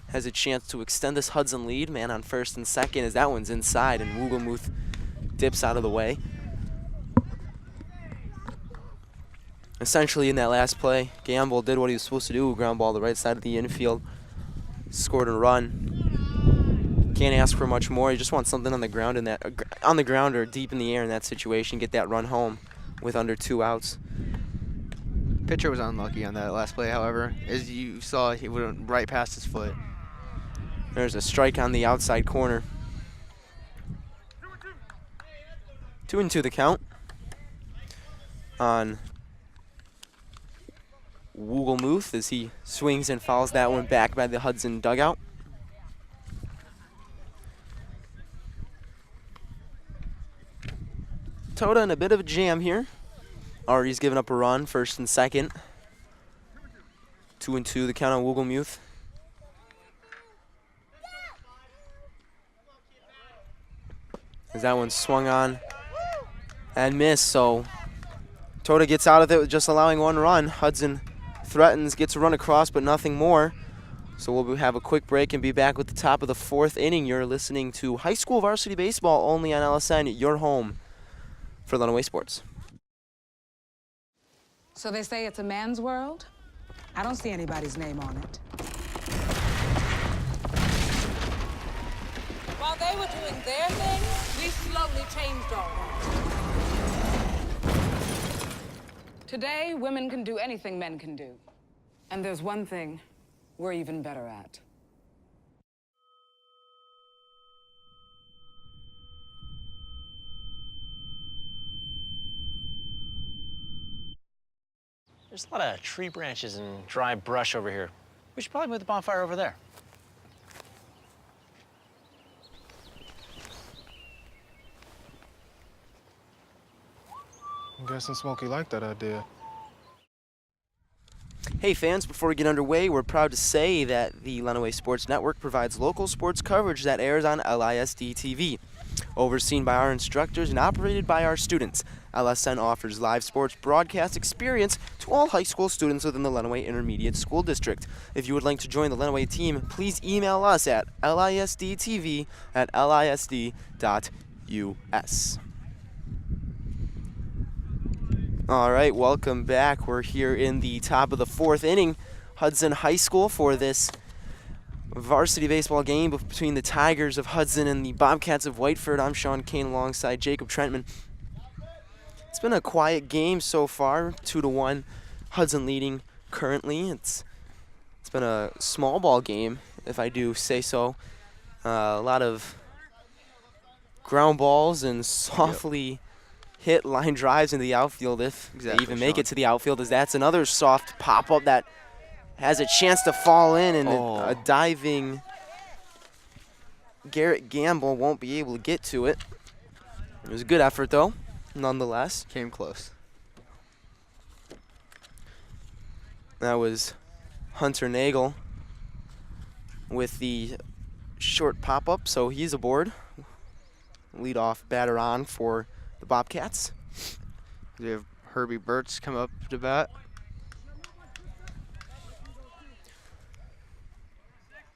has a chance to extend this Hudson lead. Man on first and second, as that one's inside, and WOHLGEMUTH dips out of the way. Essentially in that last play, Gamble did what he was supposed to do, ground ball to the right side of the infield, scored a run. Can't ask for much more. You just want something on the ground or deep in the air in that situation, get that run home with under 2 outs. Pitcher was unlucky on that last play, however. As you saw, he went right past his foot. There's a strike on the outside corner. 2-2 the count on WOHLGEMUTH as he swings and fouls that one back by the Hudson dugout. Toda in a bit of a jam here. Already's given up a run, first and second. 2-2, the count on WOHLGEMUTH. As that one swung on and missed, so Toda gets out of it with just allowing one run. Hudson threatens, gets a run across, but nothing more. So we'll have a quick break and be back with the top of the 4th inning. You're listening to high school varsity baseball only on LSN, your home for Lenawee Sports. So they say it's a man's world? I don't see anybody's name on it. While they were doing their thing, we slowly changed all that. Today, women can do anything men can do. And there's one thing we're even better at. There's a lot of tree branches and dry brush over here. We should probably move the bonfire over there. I'm guessing Smokey liked that idea. Hey fans, before we get underway, we're proud to say that the Lenawee Sports Network provides local sports coverage that airs on LISD TV. Overseen by our instructors and operated by our students, LSN offers live sports broadcast experience to all high school students within the Lenawee Intermediate School District. If you would like to join the Lenawee team, please email us at lisdtv@lisd.us. All right, welcome back. We're here in the top of the 4th inning. Hudson High School for this varsity baseball game between the Tigers of Hudson and the Bobcats of Whiteford. I'm Sean Kane alongside Jacob Trentman. It's been a quiet game so far, 2-1. Hudson leading currently. It's been a small ball game, if I do say so. A lot of ground balls and softly hit line drives into the outfield, if they even make it to the outfield, as that's another soft pop-up that has a chance to fall in, and a diving Garrett Gamble won't be able to get to it. It was a good effort, though, nonetheless. Came close. That was Hunter Nagle with the short pop-up, so he's aboard. Leadoff batter on for the Bobcats. We have Herbie BERTZ come up to bat.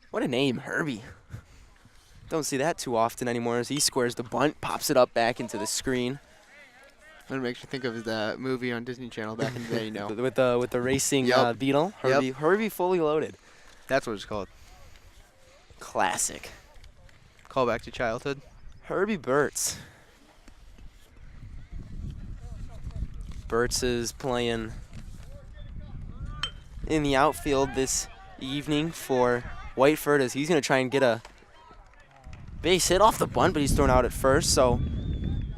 What a name, Herbie. Don't see that too often anymore as he squares the bunt, pops it up back into the screen. That makes me think of that movie on Disney Channel back in the day, you know. with the racing beetle. Herbie Fully Loaded. That's what it's called. Classic. Call back to childhood. Herbie BERTZ. BERTZ is playing in the outfield this evening for Whiteford, as he's going to try and get a base hit off the bunt, but he's thrown out at first. So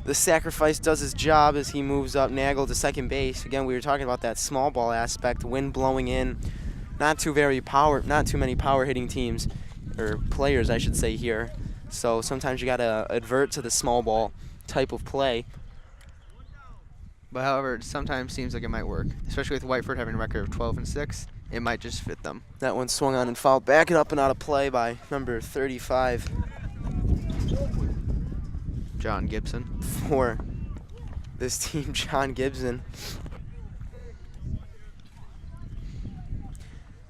the sacrifice does his job as he moves up Nagle to second base. Again, we were talking about that small ball aspect, wind blowing in. Not too many power hitting teams, or players, I should say, here. So sometimes you got to advert to the small ball type of play. But however, it sometimes seems like it might work, especially with Whiteford having a record of 12-6. It might just fit them. That one swung on and fouled, backing up and out of play by number 35. John Gibson. For this team, John Gibson.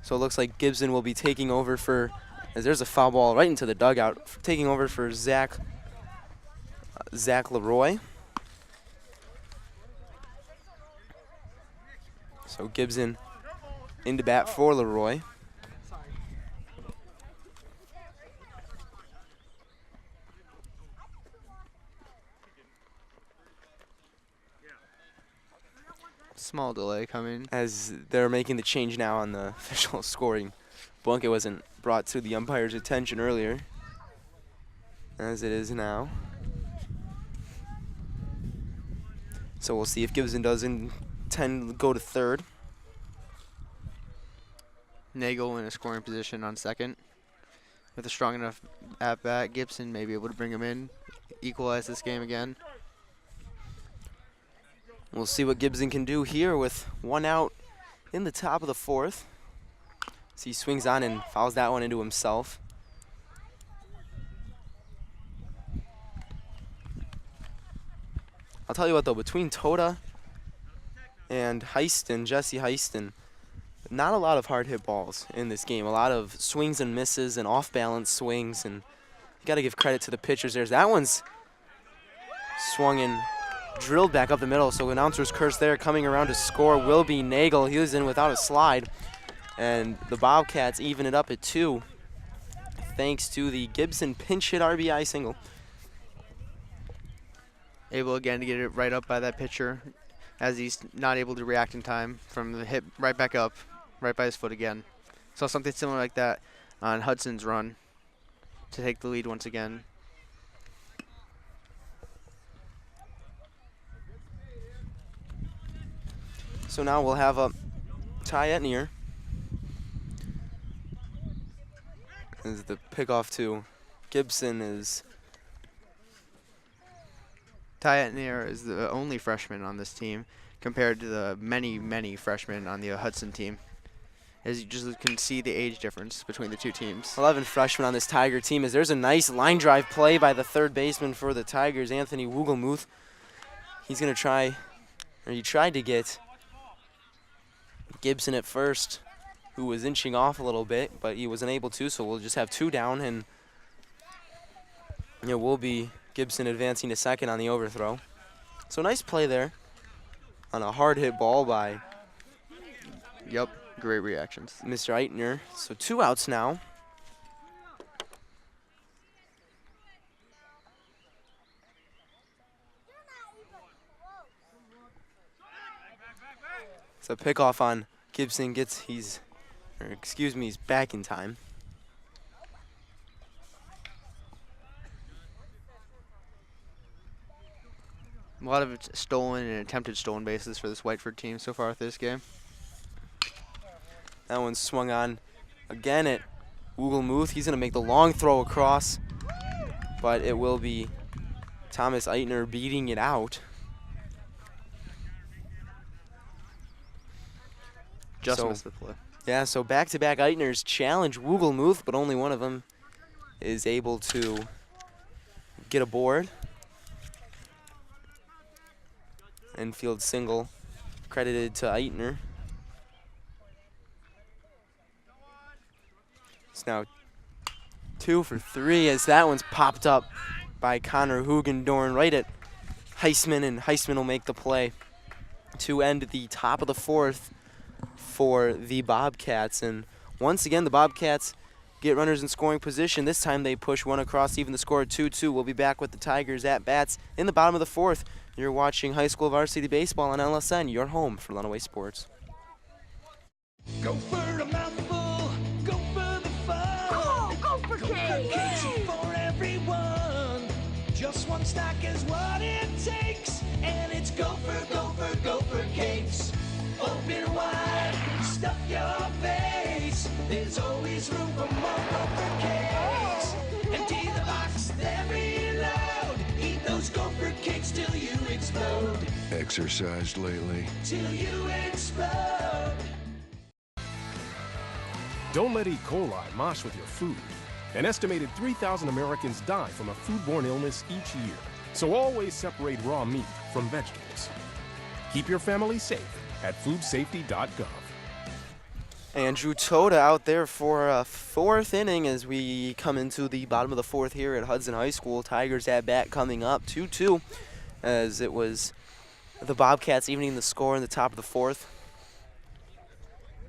So it looks like Gibson will be taking over for, as there's a foul ball right into the dugout, taking over for Zach LAROY. So Gibson into bat for LAROY. Small delay coming. As they're making the change now on the official scoring book. It wasn't brought to the umpire's attention earlier, as it is now. So we'll see if Gibson does intend to go to third. Nagle in a scoring position on second. With a strong enough at-bat, Gibson may be able to bring him in, equalize this game again. We'll see what Gibson can do here with 1 out in the top of the 4th. So he swings on and fouls that one into himself. I'll tell you what though, between Toda and HEISTAN, Jesse HEISTAN, not a lot of hard hit balls in this game. A lot of swings and misses and off balance swings, and you gotta give credit to the pitchers there. That one's swung and drilled back up the middle, so announcer's curse there. Coming around to score will be NAGLE. He was in without a slide, and the Bobcats even it up at 2 thanks to the Gibson pinch hit RBI single. Able again to get it right up by that pitcher as he's not able to react in time from the hit right back up, right by his foot again. Saw something similar like that on Hudson's run to take the lead once again. So now we'll have a EITNIEAR as the pickoff to Gibson is. EITNIEAR is the only freshman on this team compared to the many, many freshmen on the Hudson team. As you just can see the age difference between the two teams. 11 freshmen on this Tiger team, as there's a nice line drive play by the third baseman for the Tigers, Anthony WOHLGEMUTH. He's going to try, or he tried to get Gibson at first, who was inching off a little bit, but he wasn't able to, so we'll just have 2 down, and it will be Gibson advancing to second on the overthrow. So nice play there on a hard hit ball by great reactions, Mr. EITNIEAR. So 2 outs now. So pickoff on Gibson he's back in time. A lot of stolen and attempted stolen bases for this Whiteford team so far this game. That one's swung on again at WOHLGEMUTH. He's going to make the long throw across, but it will be Thomas EITNIEAR beating it out. Just missed the play. Yeah, so back-to-back EITNIEARs challenge WOHLGEMUTH, but only one of them is able to get aboard. Infield single credited to EITNIEAR. It's now 2 for 3 as that one's popped up by Connor HOOGENDOORN right at Heisman, and Heisman will make the play to end the top of the 4th for the Bobcats. And once again, the Bobcats get runners in scoring position. This time they push one across, even the score 2-2. We'll be back with the Tigers at bats in the bottom of the 4th. You're watching High School Varsity Baseball on LSN, your home for Lenawee Sports. Go for a mouthful, go for the fun. Go for cakes for everyone. Just one stack is what it takes, and it's go for cakes. Open wide, stuff your face. There's always room for more Gopher cakes. Empty the box, then reload. Eat those Gopher cakes till you explode. Exercised lately? Till you explode. Don't let E. coli mosh with your food. An estimated 3,000 Americans die from a foodborne illness each year. So always separate raw meat from vegetables. Keep your family safe at foodsafety.gov. Andrew Toda out there for a 4th inning as we come into the bottom of the 4th here at Hudson High School. Tigers at bat coming up 2-2 as it was the Bobcats evening the score in the top of the 4th.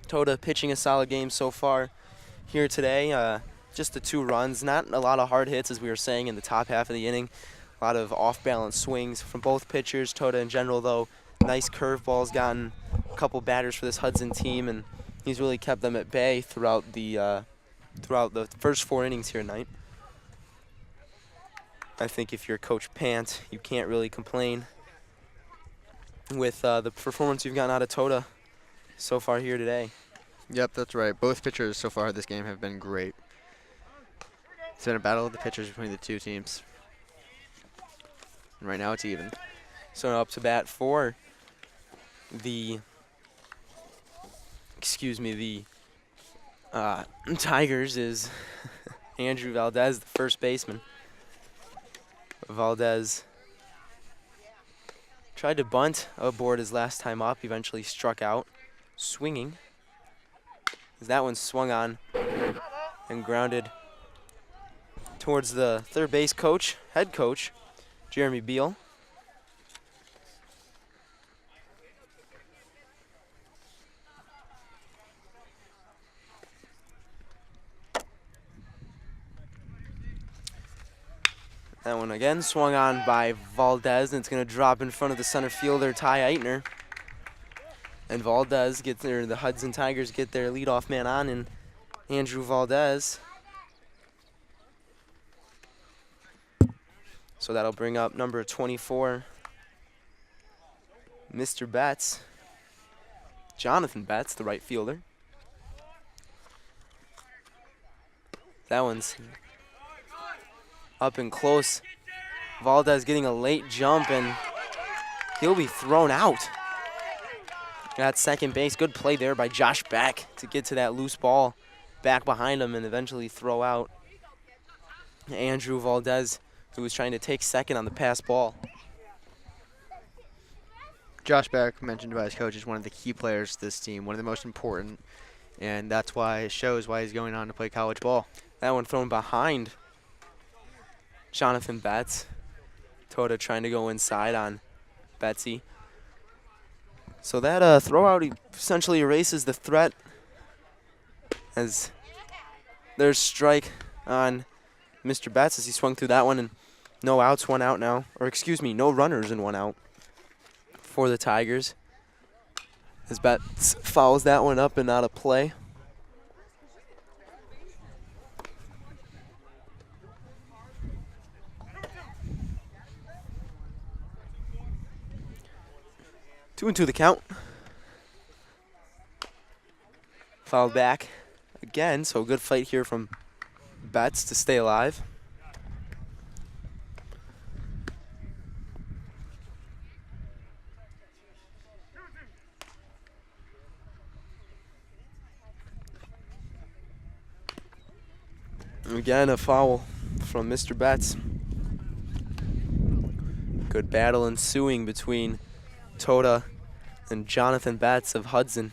Toda pitching a solid game so far here today. Just the 2 runs, not a lot of hard hits as we were saying in the top half of the inning. A lot of off-balance swings from both pitchers. Toda in general though, nice curveballs, gotten a couple batters for this Hudson team, and he's really kept them at bay throughout the first 4 innings here tonight. I think if you're Coach PANT, you can't really complain with the performance you've gotten out of Toda so far here today. Yep, that's right. Both pitchers so far this game have been great. It's been a battle of the pitchers between the 2 teams. And right now it's even. So up to bat for the Tigers is Andrew Valdez, the first baseman. Valdez tried to bunt aboard his last time up, eventually struck out, swinging. That one swung on and grounded towards the third base coach, head coach, Jeremy BEAL. That one again swung on by Valdez, and it's going to drop in front of the center fielder, Ty Eitner. And Valdez gets there, the Hudson Tigers get their leadoff man on, and Andrew Valdez. So that'll bring up number 24, Mr. Betz, Jonathan Betz, the right fielder. That one's up and close. Valdez getting a late jump, and he'll be thrown out. At second base, good play there by Josh Beck to get to that loose ball back behind him and eventually throw out Andrew Valdez, who was trying to take second on the pass ball. Josh Beck, mentioned by his coach, is one of the key players to this team, one of the most important, and that's why it shows why he's going on to play college ball. That one thrown behind Jonathan Betz. Tota trying to go inside on Betsy. So that throw out essentially erases the threat, as there's strike on Mr. Betz as he swung through that one, and no outs, 1 out now. Or excuse me, no runners and 1 out for the Tigers, as Betz fouls that one up and out of play. Two and two the count. Fouled back again, so a good fight here from Betz to stay alive. Again, a foul from Mr. Betz. Good battle ensuing between Tota and Jonathan Betz of Hudson.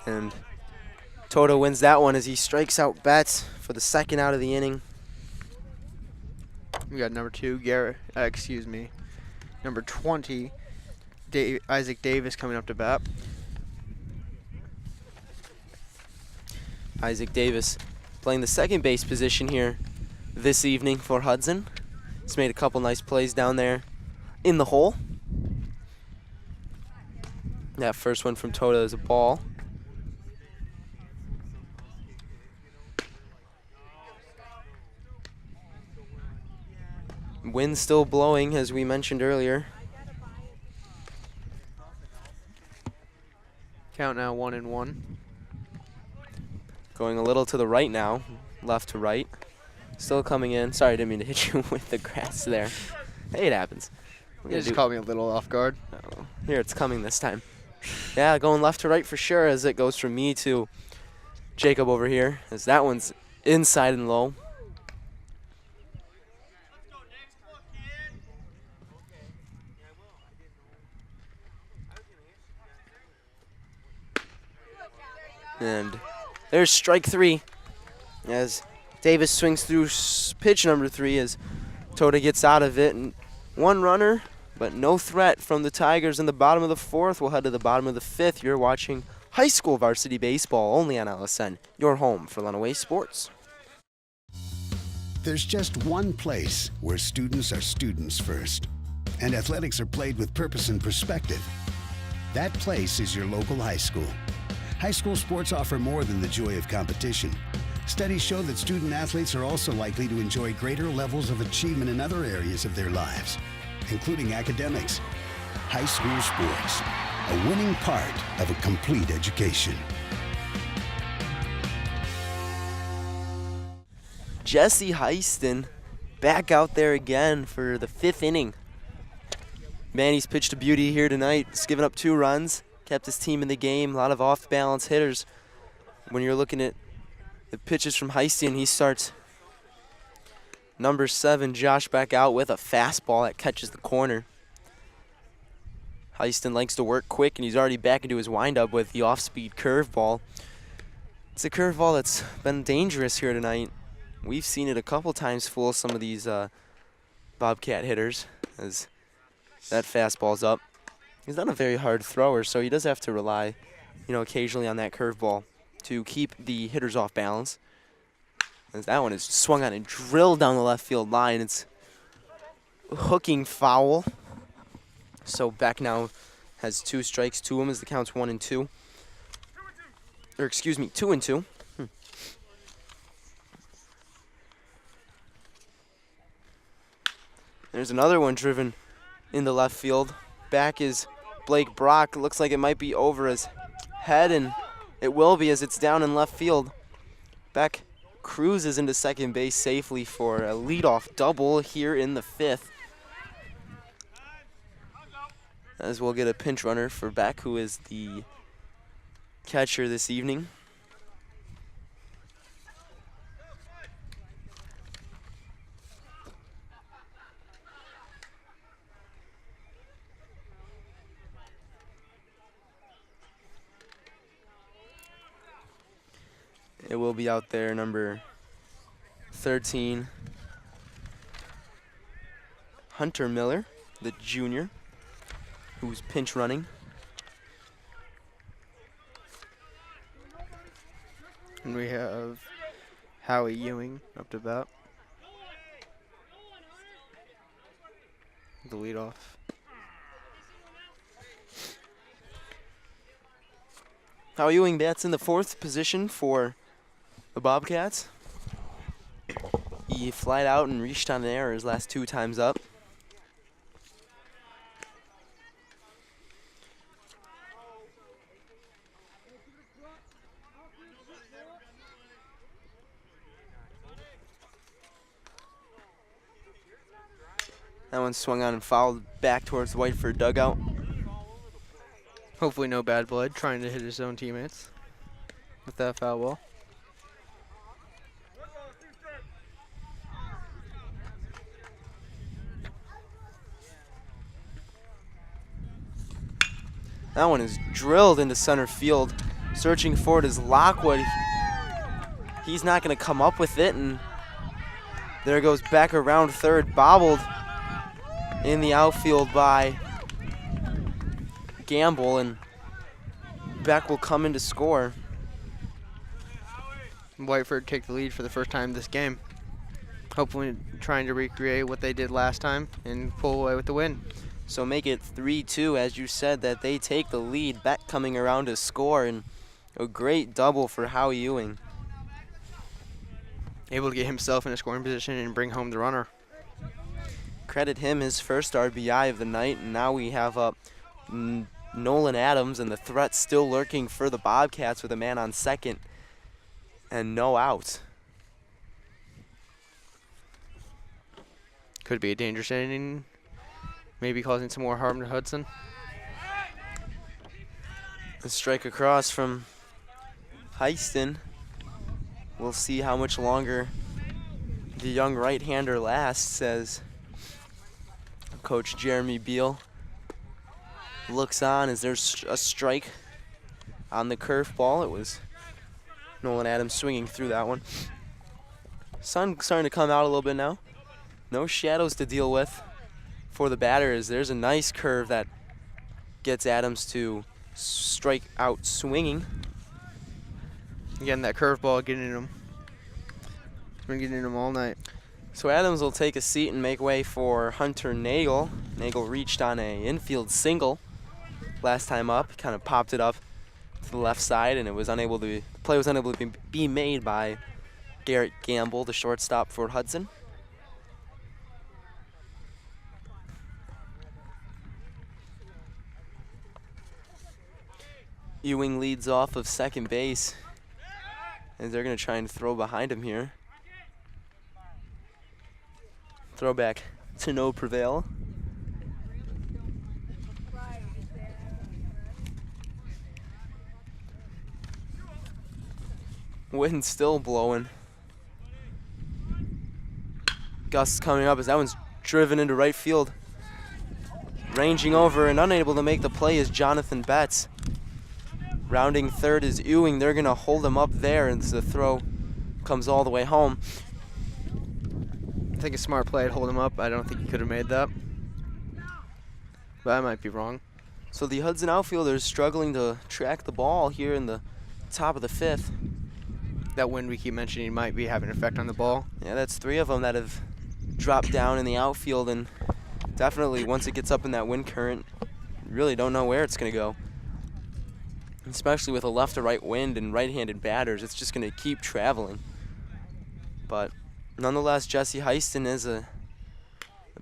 And Tota wins that one as he strikes out Betz for the second out of the inning. We got number 2, number 20, Isaac Davis coming up to bat. Isaac Davis playing the second base position here this evening for Hudson. He's made a couple nice plays down there in the hole. That first one from Tota is a ball. Wind still blowing, as we mentioned earlier. Count now 1-1. Going a little to the right now, left to right. Still coming in. Sorry, I didn't mean to hit you with the grass there. Hey, it happens. You just caught me a little off guard. Oh, here, it's coming this time. Yeah, going left to right for sure, as it goes from me to Jacob over here, as that one's inside and low. And there's strike 3 as Davis swings through pitch number 3 as Tota gets out of it. And 1 runner, but no threat from the Tigers in the bottom of the 4th. We'll head to the bottom of the 5th. You're watching high school varsity baseball only on LSN, your home for Lenawee Sports. There's just one place where students are students first, and athletics are played with purpose and perspective. That place is your local high school. High school sports offer more than the joy of competition. Studies show that student athletes are also likely to enjoy greater levels of achievement in other areas of their lives, including academics. High school sports, a winning part of a complete education. Jesse HEISTAN back out there again for the 5th inning. Man, he's pitched a beauty here tonight. He's given up 2 runs, kept his team in the game. A lot of off-balance hitters. When you're looking at the pitches from HEISTAN, he starts number 7, Josh, back out with a fastball that catches the corner. HEISTAN likes to work quick, and he's already back into his windup with the off-speed curveball. It's a curveball that's been dangerous here tonight. We've seen it a couple times fool some of these Bobcat hitters as that fastball's up. He's not a very hard thrower, so he does have to rely, occasionally on that curveball to keep the hitters off balance. As that one is swung on and drilled down the left field line. It's hooking foul. So Beck now has 2 strikes to him as the count's 1-2. Or excuse me, 2-2. There's another one driven in the left field. Back is Blake Brock. Looks like it might be over his head, and it will be as it's down in left field. Beck cruises into second base safely for a leadoff double here in the 5th. As we'll get a pinch runner for Beck, who is the catcher this evening. It will be out there, number 13, Hunter Miller, the junior, who's pinch running. And we have Howie Ewing up to bat. The leadoff. Howie Ewing bats in the 4th position for the Bobcats. He flied out and reached on an error his last 2 times up. That one swung on and fouled back towards the Whiteford dugout. Hopefully no bad blood trying to hit his own teammates with that foul ball. That one is drilled into center field. Searching for it is LOCKWOOD. He's not going to come up with it, and there goes back around third, bobbled in the outfield by Gamble, and Beck will come in to score. Whiteford take the lead for the first time this game. Hopefully trying to recreate what they did last time and pull away with the win. So make it 3-2, as you said, that they take the lead. Beck coming around to score, and a great double for Howie Ewing. Able to get himself in a scoring position and bring home the runner. Credit him his first RBI of the night, and now we have Nolan Adams, and the threat still lurking for the Bobcats with a man on second and no outs. Could be a dangerous inning, maybe causing some more harm to Hudson. A strike across from HEISTAN. We'll see how much longer the young right-hander lasts as Coach Jeremy BEAL looks on as there's a strike on the curveball. It was Nolan Adams swinging through that one. Sun starting to come out a little bit now. No shadows to deal with for the batters. There's a nice curve that gets Adams to strike out swinging. Again, that curveball getting him. It's been getting him all night. So Adams will take a seat and make way for Hunter Nagle. Nagle reached on a infield single last time up. Kind of popped it up to the left side, and it was unable to. The play was unable to be made by Garrett Gamble, the shortstop for Hudson. Ewing leads off of second base, and they're going to try and throw behind him here. Throwback to no prevail. Wind still blowing. Gusts coming up as that one's driven into right field. Ranging over and unable to make the play is Jonathan Betz. Rounding third is Ewing. They're going to hold him up there as the throw comes all the way home. I think a smart play to hold him up. I don't think he could have made that. But I might be wrong. So the Hudson outfielders struggling to track the ball here in the top of the fifth. That wind we keep mentioning might be having an effect on the ball. Yeah, that's 3 of them that have dropped down in the outfield, and definitely once it gets up in that wind current, you really don't know where it's going to go. Especially with a left to right wind and right-handed batters, it's just going to keep traveling. But nonetheless, Jesse HEISTAN is a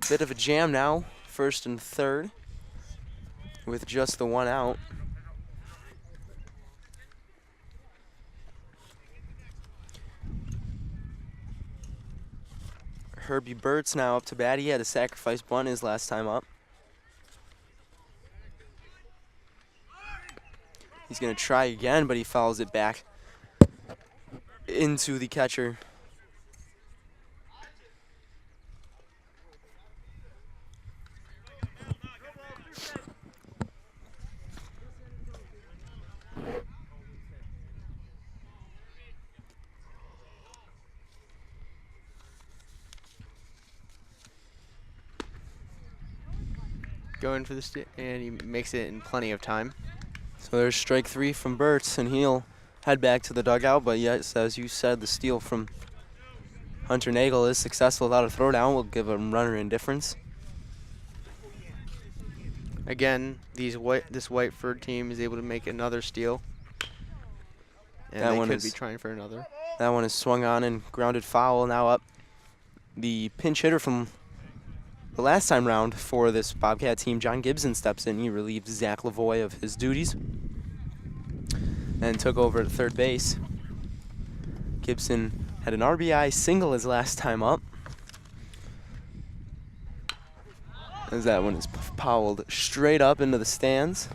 bit of a jam now, first and third, with just the 1 out. Herbie BERTZ now up to bat. He had a sacrifice bunt his last time up. He's going to try again, but he fouls it back into the catcher. Going for the stick, and he makes it in plenty of time. So there's strike 3 from BERTZ, and he'll head back to the dugout. But yes, as you said, the steal from Hunter Nagle is successful without a throwdown. Will give him runner indifference. Again, this Whiteford team is able to make another steal, and that they one could is, be trying for another. That one is swung on and grounded foul. Now up the pinch hitter from the last time round for this Bobcat team, John Gibson, steps in. He relieved Zach Lavoie of his duties and took over at third base. Gibson had an RBI single his last time up, as that one is fouled straight up into the stands.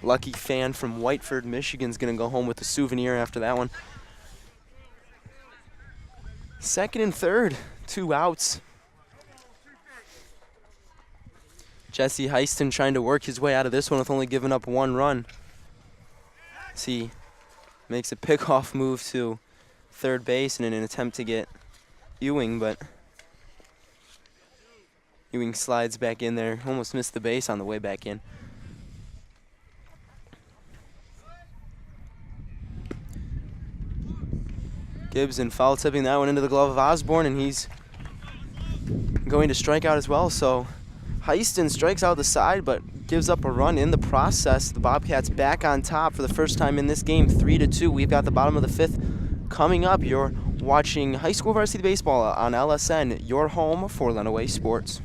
Lucky fan from Whiteford, Michigan's going to go home with a souvenir after that one. Second and third, 2 outs. Jesse HEISTAN trying to work his way out of this one with only giving up 1 run. He makes a pickoff move to third base in an attempt to get Ewing, but Ewing slides back in there. Almost missed the base on the way back in. Gibson foul tipping that one into the glove of Osborne, and he's going to strike out as well. So HEISTAN strikes out the side, but gives up a run in the process. The Bobcats back on top for the first time in this game, 3-2. We've got the bottom of the 5th coming up. You're watching High School Varsity Baseball on LSN, your home for Lenawee Sports.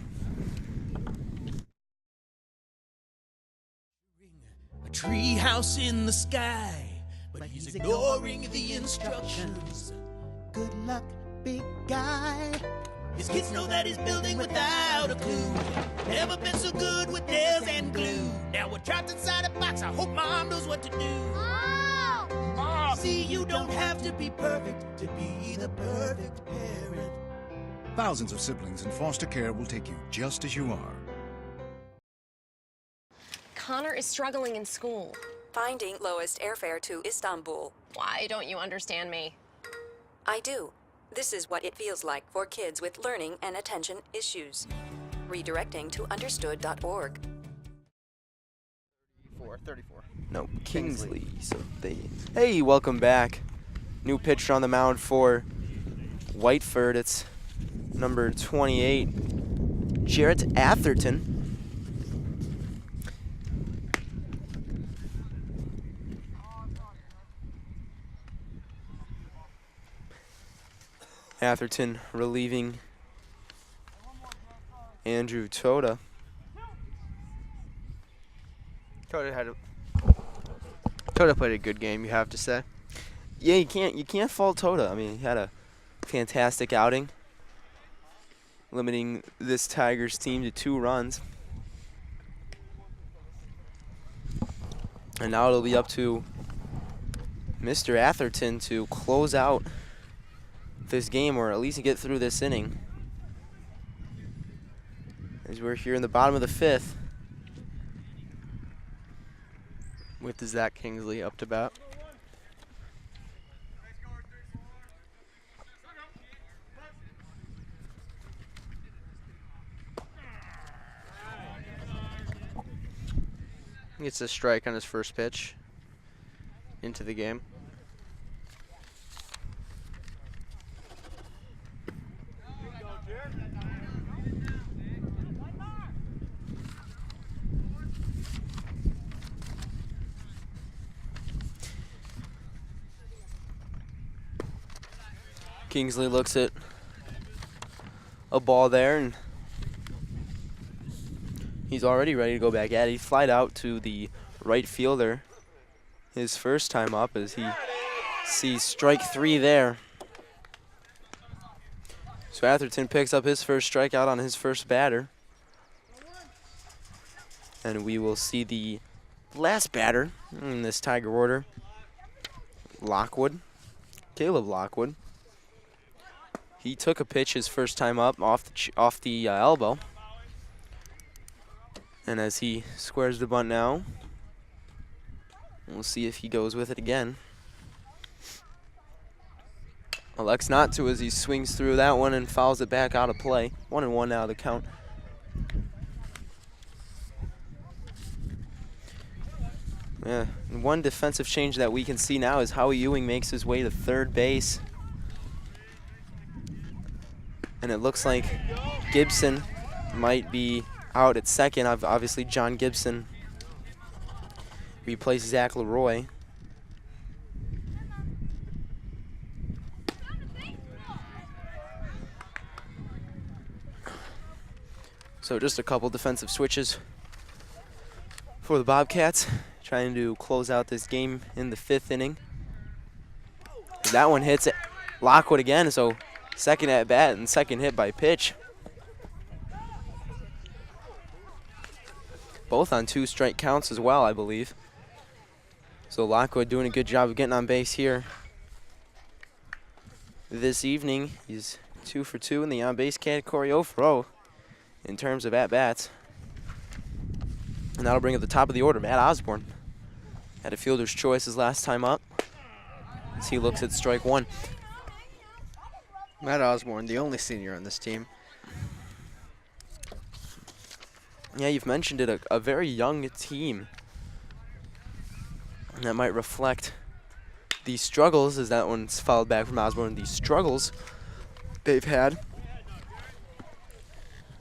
A tree house in the sky, but he's ignoring the instructions. Good luck, big guy. His kids know that he's building without a clue. Never been so good with nails and glue. Now we're trapped inside a box. I hope Mom knows what to do. Mom! See, you don't have to be perfect to be the perfect parent. Thousands of siblings in foster care will take you just as you are. Connor is struggling in school. Finding lowest airfare to Istanbul. Why don't you understand me? I do. This is what it feels like for kids with learning and attention issues. Redirecting to understood.org. 34. No, Kingsley. So hey, welcome back. New pitcher on the mound for Whiteford. It's number 28, Jarrett Atherton. Atherton relieving Andrew Toda. Toda played a good game, you have to say. Yeah, you can't fault Toda. I mean, he had a fantastic outing. limiting this Tigers team to 2 runs. And now it'll be up to Mr. Atherton to close out this game, or at least get through this inning. As we're here in the bottom of the 5th. With Zach Kingsley up to bat. Gets a strike on his first pitch into the game. Kingsley looks at a ball there, and he's already ready to go back at it. He flied out to the right fielder his first time up as he sees strike 3 there. So Atherton picks up his first strikeout on his first batter. And we will see the last batter in this Tiger order, Lockwood, KALEB Lockwood. He took a pitch his first time up off the elbow. And as he squares the bunt now, we'll see if he goes with it again. Elects not to as he swings through that one and fouls it back out of play. 1-1 now the count. Yeah, and one defensive change that we can see now is Howie Ewing makes his way to third base. And it looks like Gibson might be out at second. Obviously, John Gibson replaces Zach LAROY. So just a couple defensive switches for the Bobcats, trying to close out this game in the 5th inning. That one hits it. Lockwood again, so second at bat and second hit by pitch. Both on 2 strike counts as well, I believe. So Lockwood doing a good job of getting on base here this evening. He's 2 for 2 in the on-base category, 0 for 0 in terms of at-bats. And that'll bring up the top of the order, Matt Osborne. Had a fielder's choice his last time up as he looks at strike 1. Matt Osborne, the only senior on this team. Yeah, you've mentioned it, a very young team. And that might reflect the struggles, as that one's fouled back from Osborne, the struggles they've had.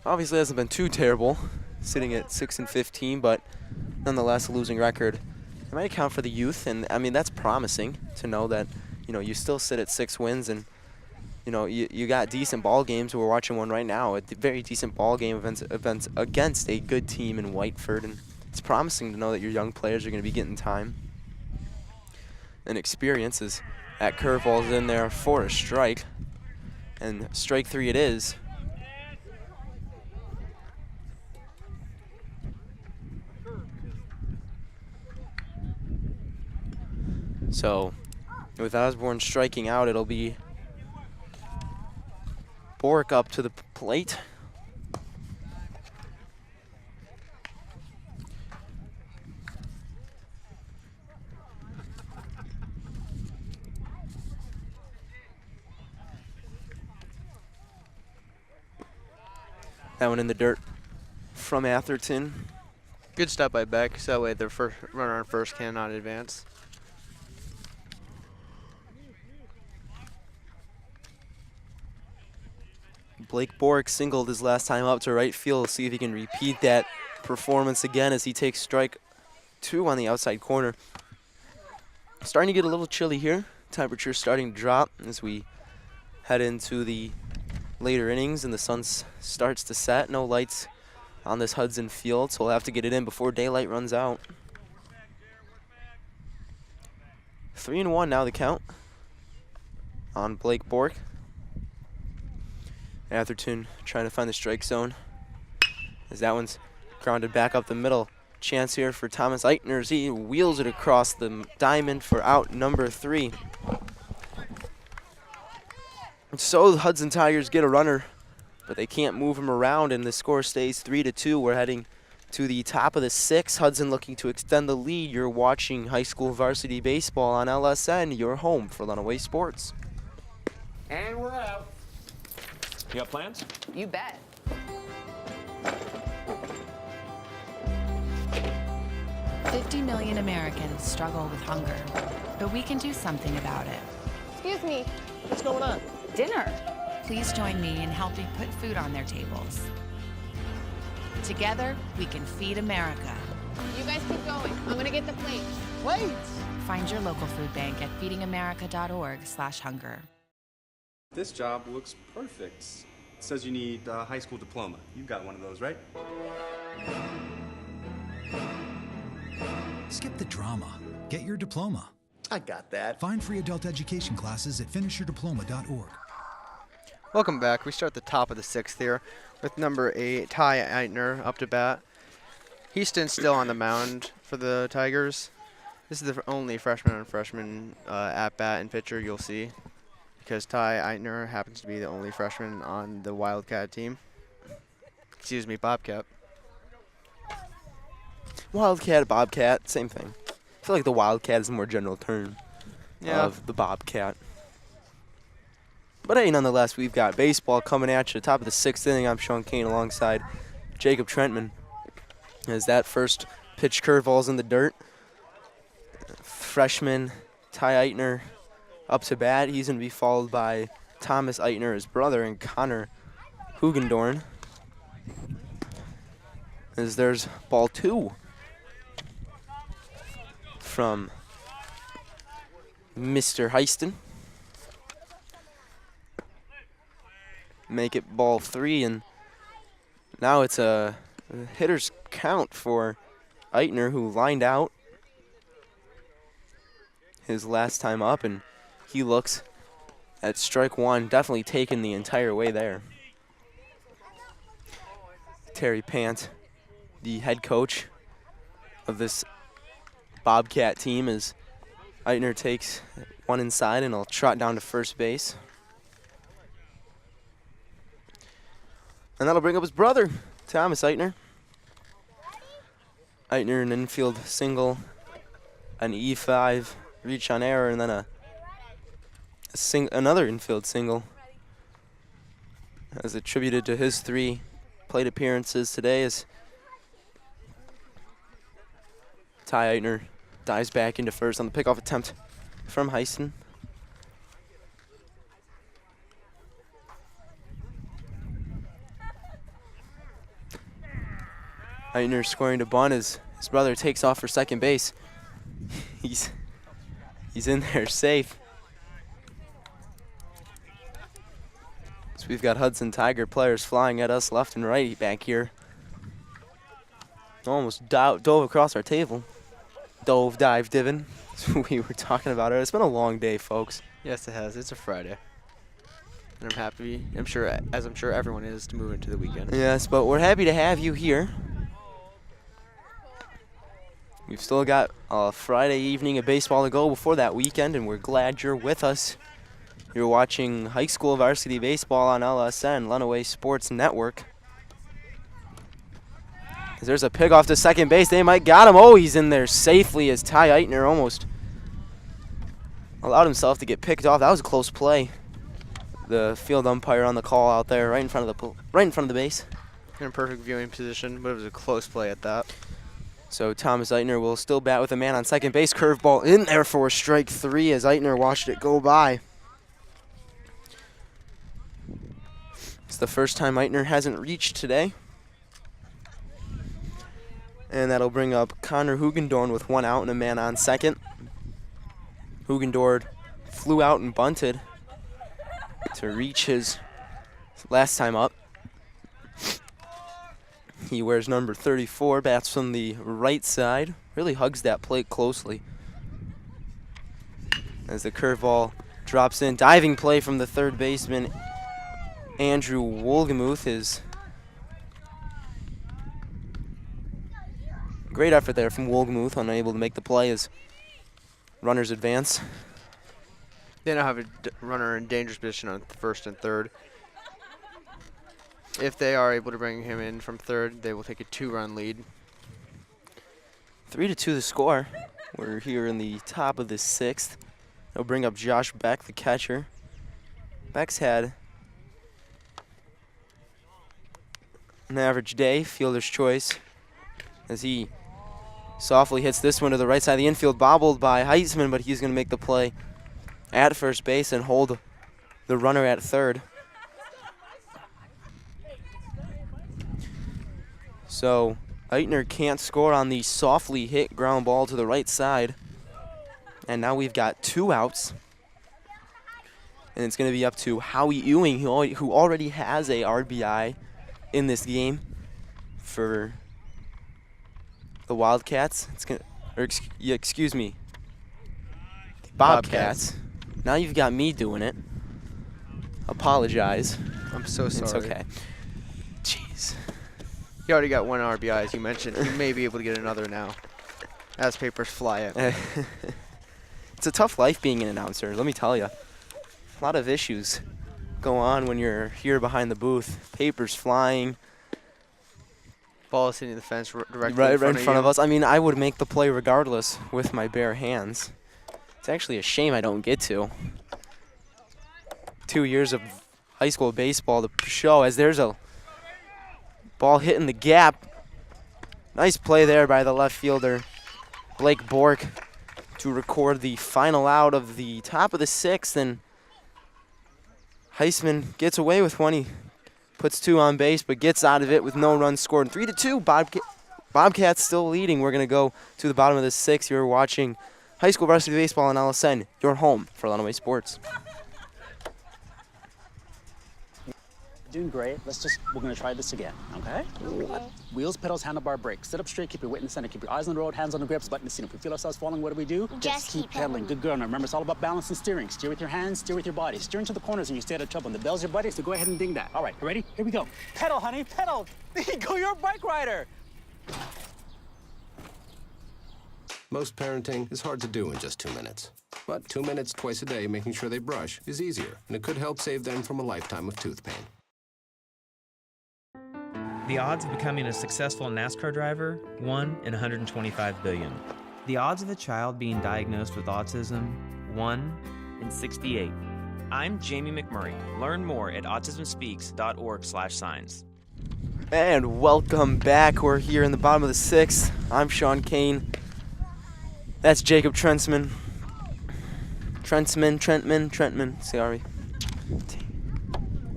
Obviously hasn't been too terrible, sitting at 6-15, but nonetheless a losing record. It might account for the youth, and I mean that's promising to know that, you know, you still sit at 6 wins, and you know you got decent ball games. We're watching one right now, a very decent ball game events against a good team in Whiteford, and it's promising to know that your young players are going to be getting time and experience. As that curveball's in there for a strike, and strike 3 it is. So, with Osborne striking out, it'll be BORCK up to the plate. That one in the dirt from Atherton. Good stop by Beck, so that way their first runner on first cannot advance. Blake BORCK singled his last time up to right field. See if he can repeat that performance again as he takes strike 2 on the outside corner. Starting to get a little chilly here. Temperature starting to drop as we head into the later innings and the sun starts to set. No lights on this Hudson field, so we'll have to get it in before daylight runs out. 3-1 now the count on Blake BORCK. Atherton trying to find the strike zone. As that one's grounded back up the middle. Chance here for Thomas Eitner as he wheels it across the diamond for out number 3. So the Hudson Tigers get a runner, but they can't move him around, and the score stays 3-2. We're heading to the top of the 6th. Hudson looking to extend the lead. You're watching high school varsity baseball on LSN, your home for Lenawee Sports. And we're out. You got plans? You bet. $50 million Americans struggle with hunger, but we can do something about it. Excuse me. What's going on? Dinner. Please join me in helping put food on their tables. Together, we can feed America. You guys keep going. I'm gonna get the plates. Plates? Find your local food bank at feedingamerica.org/hunger. This job looks perfect. It says you need a high school diploma. You've got one of those, right? Skip the drama. Get your diploma. I got that. Find free adult education classes at finishyourdiploma.org. Welcome back. We start at the top of the 6th here with number 8, Ty Eitner, up to bat. HEISTAN still on the mound for the Tigers. This is the only freshman on freshman at bat and pitcher you'll see, because Ty Eitner happens to be the only freshman on the Wildcat team. Excuse me, Bobcat. Wildcat, Bobcat, same thing. I feel like the Wildcat is a more general term of the Bobcat. But hey, nonetheless, we've got baseball coming at you. Top of the 6th inning, I'm Sean Kane alongside Jacob Trentman. As that first pitch curveball's in the dirt. Freshman Ty Eitner up to bat. He's going to be followed by Thomas Eitner, his brother, and Connor HOOGENDOORN. As there's ball 2 from Mr. HEISTAN. Make it ball 3, and now it's a hitter's count for Eitner, who lined out his last time up, and he looks at strike 1, definitely taken the entire way there. Terry PANT, the head coach of this Bobcat team, as Eitner takes one inside and will trot down to first base. And that'll bring up his brother, Thomas Eitner. Eitner, an infield single, an E5 reach on error, and then another infield single, as attributed to his 3 plate appearances today, as Ty Eitner dives back into first on the pickoff attempt from HEISTAN. Eitner scoring to bunt as his brother takes off for second base. He's in there safe. So we've got Hudson Tiger players flying at us left and right back here. Almost dove across our table. Dived, Divin. We were talking about it. It's been a long day, folks. Yes, it has. It's a Friday. And I'm happy, I'm sure everyone is, to move into the weekend. Yes, but we're happy to have you here. We've still got a Friday evening of baseball to go before that weekend, and we're glad you're with us. You're watching high school varsity baseball on LSN, Lenawee Sports Network. As there's a pick off to second base. They might got him. Oh, he's in there safely as Ty Eitner almost allowed himself to get picked off. That was a close play. The field umpire on the call out there, right in front of the base. In a perfect viewing position, but it was a close play at that. So Thomas Eitner will still bat with a man on second base. Curveball in there for strike 3 as Eitner watched it go by. It's the first time Eitner hasn't reached today. And that'll bring up Connor HOOGENDOORN with 1 out and a man on second. HOOGENDOORN flew out and bunted to reach his last time up. He wears number 34, bats from the right side, really hugs that plate closely. As the curveball drops in, diving play from the third baseman Andrew WOHLGEMUTH is great effort there from WOHLGEMUTH, unable to make the play as runners advance. They now have a runner in dangerous position on first and third. If they are able to bring him in from third, they will take a 2-run lead. 3-2 the score. We're here in the top of the 6th. They'll bring up Josh Beck, the catcher. Beck's had an average day, fielder's choice, as he softly hits this one to the right side of the infield, bobbled by Heisman, but he's going to make the play at first base and hold the runner at third. So EITNIEAR can't score on the softly hit ground ball to the right side. And now we've got 2 outs. And it's going to be up to Howie Ewing, who already has a RBI in this game for the Wildcats. It's gonna, or excuse me, the Bobcats. Now you've got me doing it. Apologize. I'm so sorry. It's okay. Jeez. He already got 1 RBI, as you mentioned. He may be able to get another now, as papers fly at me. It's a tough life being an announcer, let me tell you. A lot of issues go on when you're here behind the booth. Papers flying. Ball is hitting the fence directly right in front of us. I mean, I would make the play regardless with my bare hands. It's actually a shame I don't get to. 2 years of high school baseball to show as there's a ball hitting the gap. Nice play there by the left fielder, Blake BORCK, to record the final out of the top of the 6th, and Heisman gets away with one. He puts 2 on base, but gets out of it with no runs scored. 3-2, Bobcats still leading. We're going to go to the bottom of the 6th. You're watching high school varsity baseball on LSN, your home for Lenawee Sports. Doing great. We're going to try this again, okay? Wheels, pedals, handlebar, brakes. Sit up straight, keep your weight in the center, keep your eyes on the road, hands on the grips, button the seat. If we feel ourselves falling, what do? Just keep pedaling. Good girl. Now remember, it's all about balance and steering. Steer with your hands, steer with your body. Steer into the corners and you stay out of trouble. And the bell's your buddy, so go ahead and ding that. All right, you ready? Here we go. Pedal, honey, pedal. There you go, you're a bike rider. Most parenting is hard to do in just 2 minutes. But 2 minutes twice a day making sure they brush is easier, and it could help save them from a lifetime of tooth pain. The odds of becoming a successful NASCAR driver, 1 in 125 billion. The odds of a child being diagnosed with autism, 1 in 68. I'm Jamie McMurray. Learn more at autismspeaks.org/signs. And welcome back. We're here in the bottom of the 6th. I'm Sean Kane. That's Jacob Trentman. Trentman. Sorry.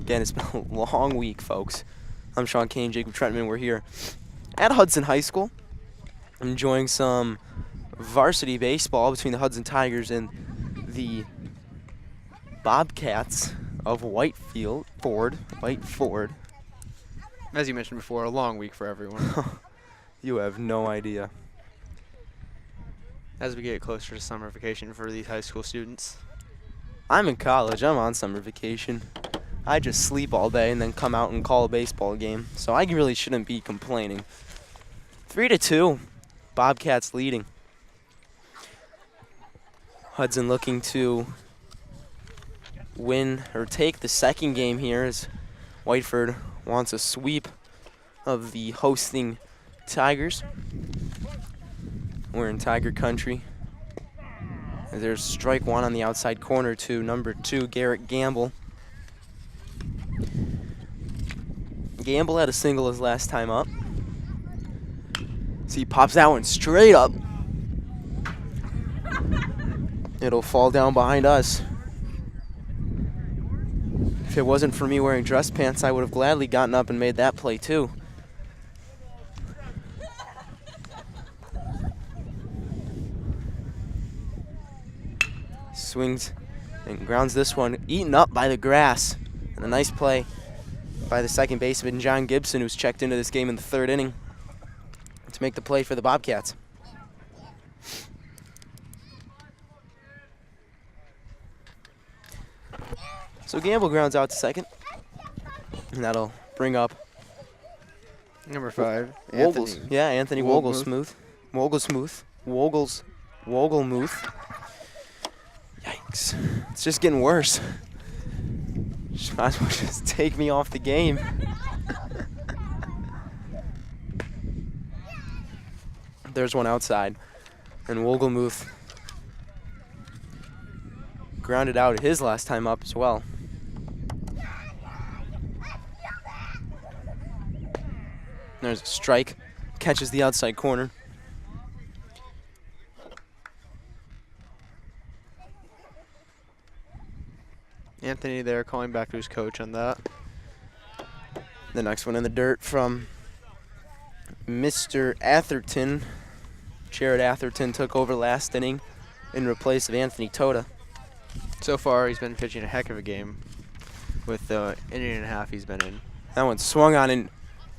Again, it's been a long week, folks. I'm Sean Kane, Jacob Trentman. We're here at Hudson High School, enjoying some varsity baseball between the Hudson Tigers and the Bobcats of Whiteford. As you mentioned before, a long week for everyone. You have no idea. As we get closer to summer vacation for these high school students. I'm in college. I'm on summer vacation. I just sleep all day and then come out and call a baseball game, so I really shouldn't be complaining. 3-2, Bobcats leading. Hudson looking to win or take the second game here as Whiteford wants a sweep of the hosting Tigers. We're in Tiger country. There's strike 1 on the outside corner to number 2, Garrett Gamble. Gamble had a single his last time up. So he pops that one straight up. It'll fall down behind us. If it wasn't for me wearing dress pants, I would have gladly gotten up and made that play too. Swings and grounds this one, eaten up by the grass. And a nice play by the second baseman, John Gibson, who's checked into this game in the 3rd inning to make the play for the Bobcats. So Gamble grounds out to second. And that'll bring up number 5, Wogel's. Anthony. Yeah, Anthony Wohlgemuth. Wogelmuth. Yikes. It's just getting worse. Might as well just take me off the game. There's one outside. And Wohlgemuth grounded out his last time up as well. There's a strike. Catches the outside corner. Anthony there calling back to his coach on that. The next one in the dirt from Mr. Atherton. Jared Atherton took over last inning in replace of Anthony Toda. So far, he's been pitching a heck of a game with the inning and a half he's been in. That one swung on and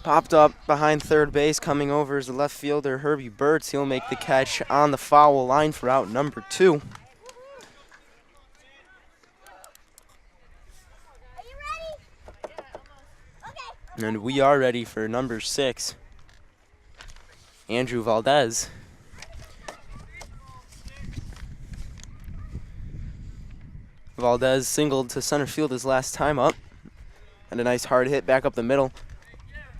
popped up behind third base. Coming over is the left fielder, Herbie BERTZ. He'll make the catch on the foul line for out number 2. And we are ready for number 6, Andrew Valdez. Valdez singled to center field his last time up. And a nice hard hit back up the middle.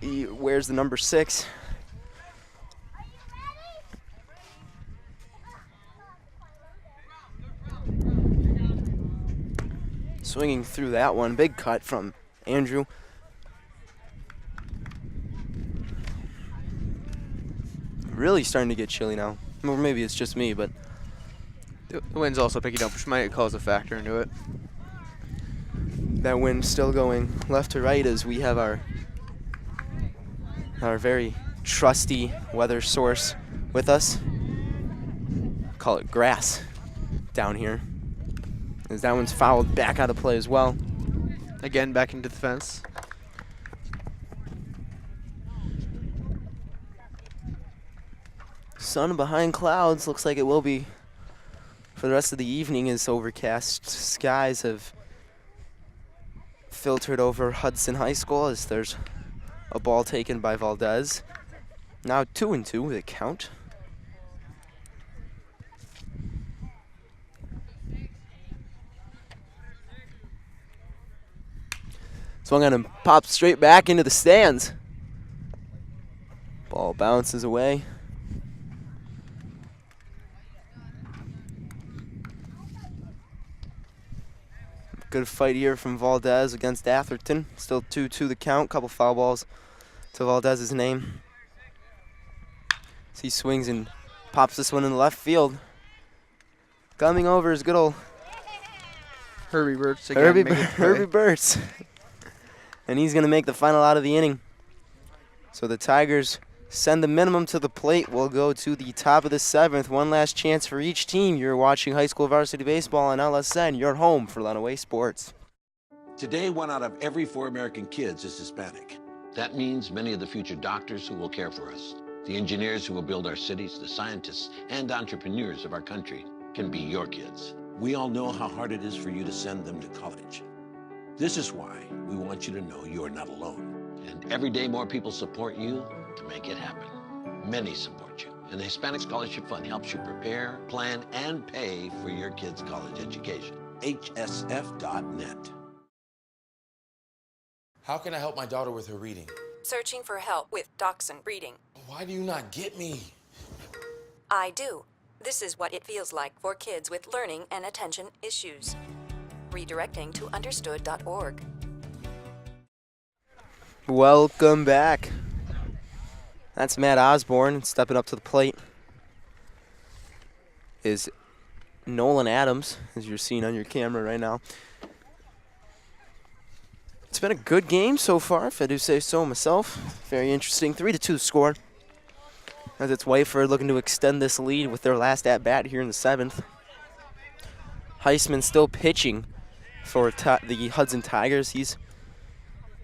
He wears the number 6. Swinging through that one. Big cut from Andrew. Really starting to get chilly now. Or maybe it's just me, but the wind's also picking up, which might cause a factor into it. That wind still going left to right as we have our very trusty weather source with us. Call it grass down here. As that one's fouled back out of play as well. Again, back into the fence. Sun behind clouds. Looks like it will be for the rest of the evening as overcast skies have filtered over Hudson High School as there's a ball taken by Valdez. Now 2-2 the count. Swung on and popped straight back into the stands. Ball bounces away. Good fight here from Valdez against Atherton. Still 2-2 the count. Couple foul balls to Valdez's name. As he swings and pops this one in the left field. Coming over is good old Herbie BERTZ again. Herbie BERTZ. And he's going to make the final out of the inning. So the Tigers send the minimum to the plate. We'll go to the top of the 7th. One last chance for each team. You're watching high school varsity baseball on LSN. You're home for Lenawee Sports. Today, 1 out of every 4 American kids is Hispanic. That means many of the future doctors who will care for us, the engineers who will build our cities, the scientists and entrepreneurs of our country can be your kids. We all know how hard it is for you to send them to college. This is why we want you to know you're not alone. And every day more people support you to make it happen. Many support you. And the Hispanic Scholarship Fund helps you prepare, plan, and pay for your kids' college education. HSF.net. How can I help my daughter with her reading? Searching for help with Dachshund breeding. Why do you not get me? I do. This is what it feels like for kids with learning and attention issues. Redirecting to understood.org. Welcome back. That's Matt Osborne stepping up to the plate. Is Nolan Adams, as you're seeing on your camera right now. It's been a good game so far, if I do say so myself. Very interesting. 3-2 score. As it's Whiteford looking to extend this lead with their last at-bat here in the 7th. Heisman still pitching for the Hudson Tigers. He's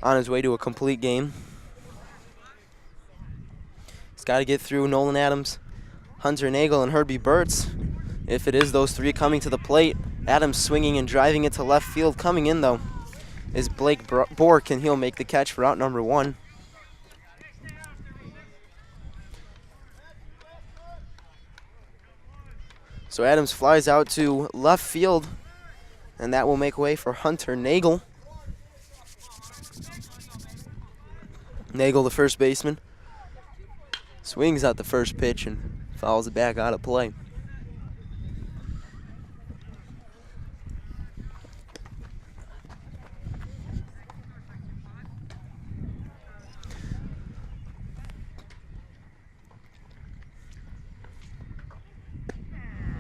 on his way to a complete game. He's got to get through Nolan Adams, Hunter Nagle, and Herbie BERTZ. If it is those 3 coming to the plate, Adams swinging and driving it to left field. Coming in, though, is Blake Bork, and he'll make the catch for out number 1. So Adams flies out to left field, and that will make way for Hunter Nagle. Nagle, the first baseman, swings out the first pitch and fouls it back out of play.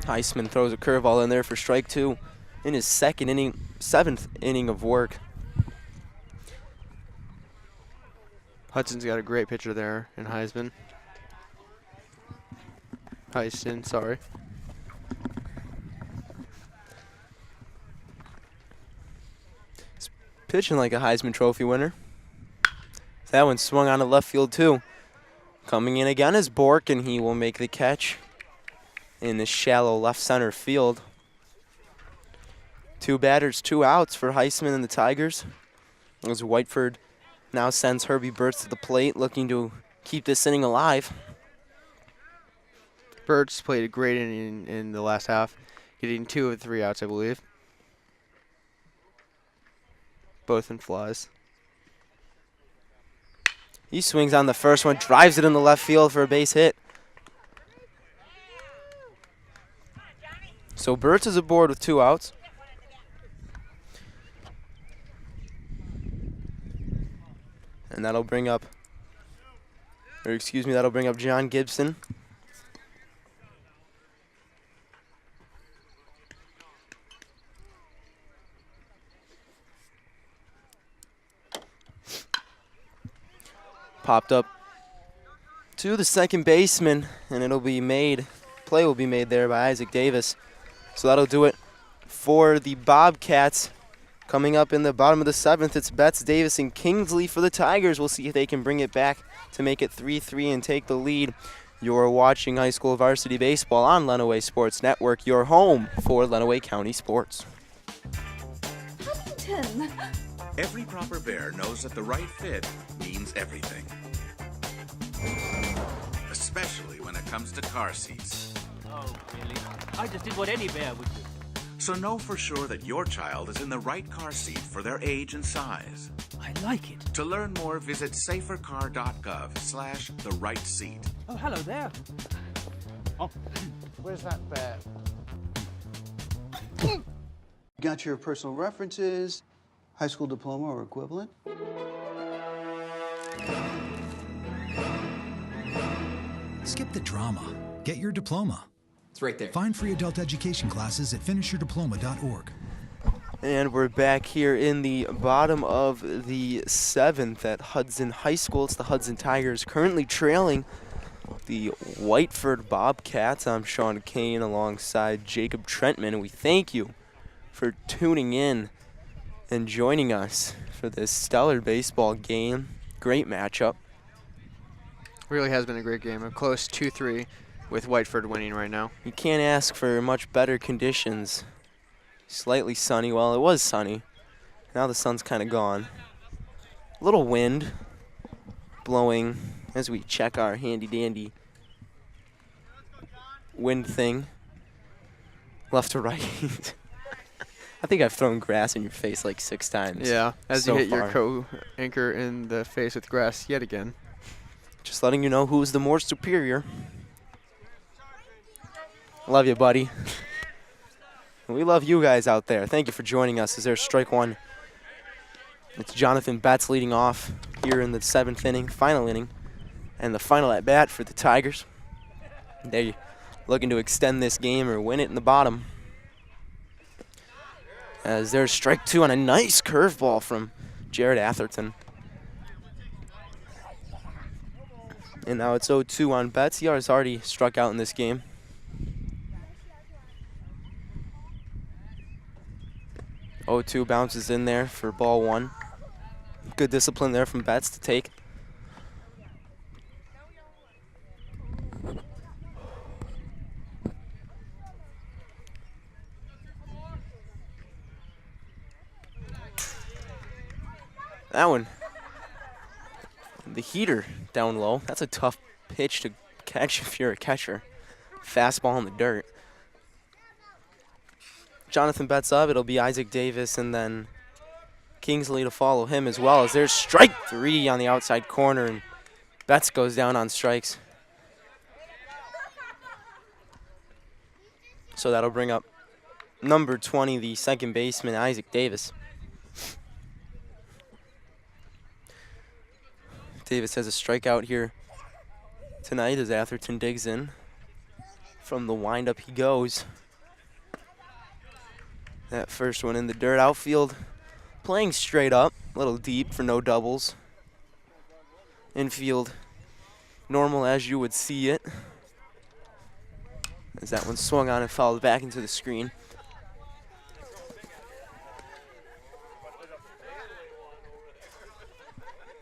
Heisman throws a curveball in there for strike 2 in his 7th inning of work. Hudson's got a great pitcher there in Heistan, sorry. He's pitching like a Heisman Trophy winner. That one swung on to left field too. Coming in again is Bork, and he will make the catch in the shallow left center field. 2 batters, 2 outs for Heisman and the Tigers. As Whiteford now sends Herbie BERTZ to the plate, looking to keep this inning alive. BERTZ played a great inning in the last half, getting 2 of 3 outs, I believe. Both in flies. He swings on the first one, drives it in the left field for a base hit. So BERTZ is aboard with 2 outs. And that'll bring up, that'll bring up John GIBSON. Popped up to the second baseman, and it'll be made, play will be made there by Isaac Davis. So that'll do it for the Bobcats. Coming up in the bottom of the 7th, it's Betts, Davis, and Kingsley for the Tigers. We'll see if they can bring it back to make it 3-3 and take the lead. You're watching high school varsity baseball on Lenawee Sports Network, your home for Lenawee County sports. Huntington. Every proper bear knows that the right fit means everything. Especially when it comes to car seats. Oh, really? I just did what any bear would do. So know for sure that your child is in the right car seat for their age and size. I like it. To learn more, visit safercar.gov/the-right-seat. Oh, hello there. Oh, where's that bear? Got your personal references, high school diploma or equivalent? Skip the drama. Get your diploma. It's right there. Find free adult education classes at finishyourdiploma.org. And we're back here in the bottom of the 7th at Hudson High School. It's the Hudson Tigers currently trailing the Whiteford Bobcats. I'm Sean Kane alongside Jacob Trentman, and we thank you for tuning in and joining us for this stellar baseball game. Great matchup. Really has been a great game. A close 2-3 with Whiteford winning right now. You can't ask for much better conditions. Slightly sunny. Well, it was sunny. Now the sun's kind of gone. A little wind blowing as we check our handy-dandy wind thing. Left to right. I think I've thrown grass in your face like 6 times. Yeah, as so you hit far. your co-anchor in the face with grass yet again. Just letting you know who's the more superior. Love you, buddy. And we love you guys out there. Thank you for joining us. As there's strike 1. It's Jonathan Betts leading off here in the 7th inning, final inning, and the final at bat for the Tigers. They're looking to extend this game or win it in the bottom. As there's strike 2 on a nice curveball from Jared Atherton. And now it's 0-2 on Betts. He has already struck out in this game. O2 bounces in there for ball 1. Good discipline there from Betts to take. the heater down low. That's a tough pitch to catch if you're a catcher. Fastball in the dirt. Jonathan bets up. It'll be Isaac Davis and then Kingsley to follow him as well, as there's strike 3 on the outside corner, and Betz goes down on strikes. So that'll bring up number 20, the second baseman, Isaac Davis. Davis has a strikeout here tonight as Atherton digs in. From the windup he goes. That first one in the dirt. Outfield playing straight up, a little deep for no doubles. Infield normal as you would see it. As that one swung on and fouled back into the screen.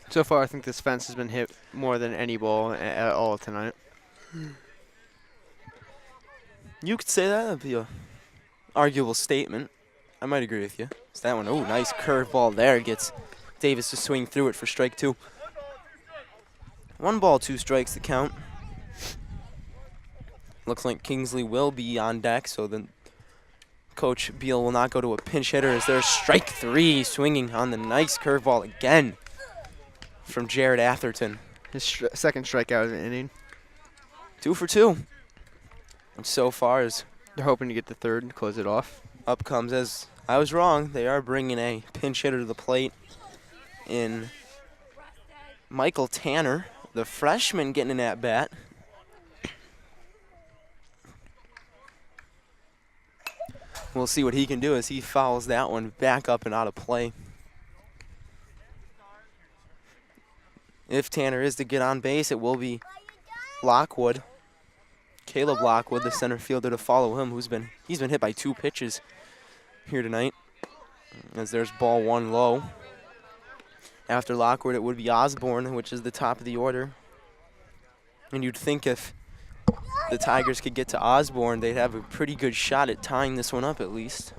So far, I think this fence has been hit more than any ball at all tonight. You could say that. That'd be a arguable statement. I might agree with you. It's that one. Oh, nice curveball there. Gets Davis to swing through it for strike 2. 1 ball, 2 strikes to count. Looks like Kingsley will be on deck, so then Coach Beal will not go to a pinch hitter as there's strike 3 swinging on the nice curveball again from Jared Atherton. His second strikeout of the inning. 2 for 2. And so far as they're hoping to get the third and close it off. Up comes, as I was wrong, they are bringing a pinch hitter to the plate in Michael Tanner, the freshman, getting an at-bat. We'll see what he can do as he fouls that one back up and out of play. If Tanner is to get on base, it will be Lockwood. KALEB Lockwood, the center fielder, to follow him, he's been hit by 2 pitches here tonight. As there's ball 1 low. After Lockwood, it would be Osborne, which is the top of the order. And you'd think if the Tigers could get to Osborne, they'd have a pretty good shot at tying this one up at least.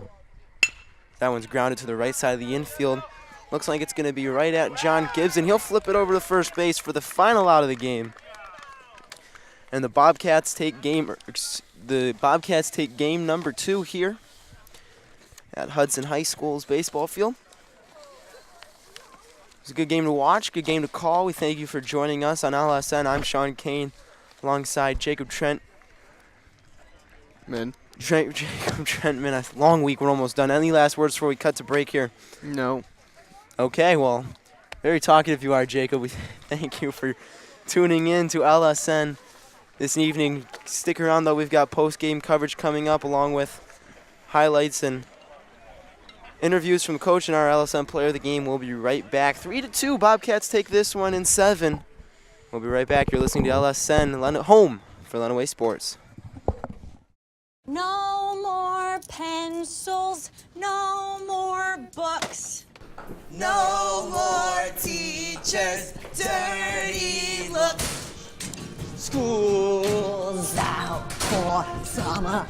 That one's grounded to the right side of the infield. Looks like it's going to be right at John Gibson. He'll flip it over to first base for the final out of the game. And the Bobcats take game number 2 here at Hudson High School's baseball field. It was a good game to watch, good game to call. We thank you for joining us on LSN. I'm Sean Kane alongside Jacob Trentman. Jacob Trentman. A long week. We're almost done. Any last words before we cut to break here? No. Okay, well, very talkative you are, Jacob. We thank you for tuning in to LSN this evening. Stick around, though. We've got post-game coverage coming up along with highlights and interviews from Coach and our LSN player of the game. We'll be right back. 3-2. Bobcats take this one in 7. We'll be right back. You're listening to LSN, home for Lenawee Sports. No more pencils, no more books. No more teachers' dirty looks. School's out for summer.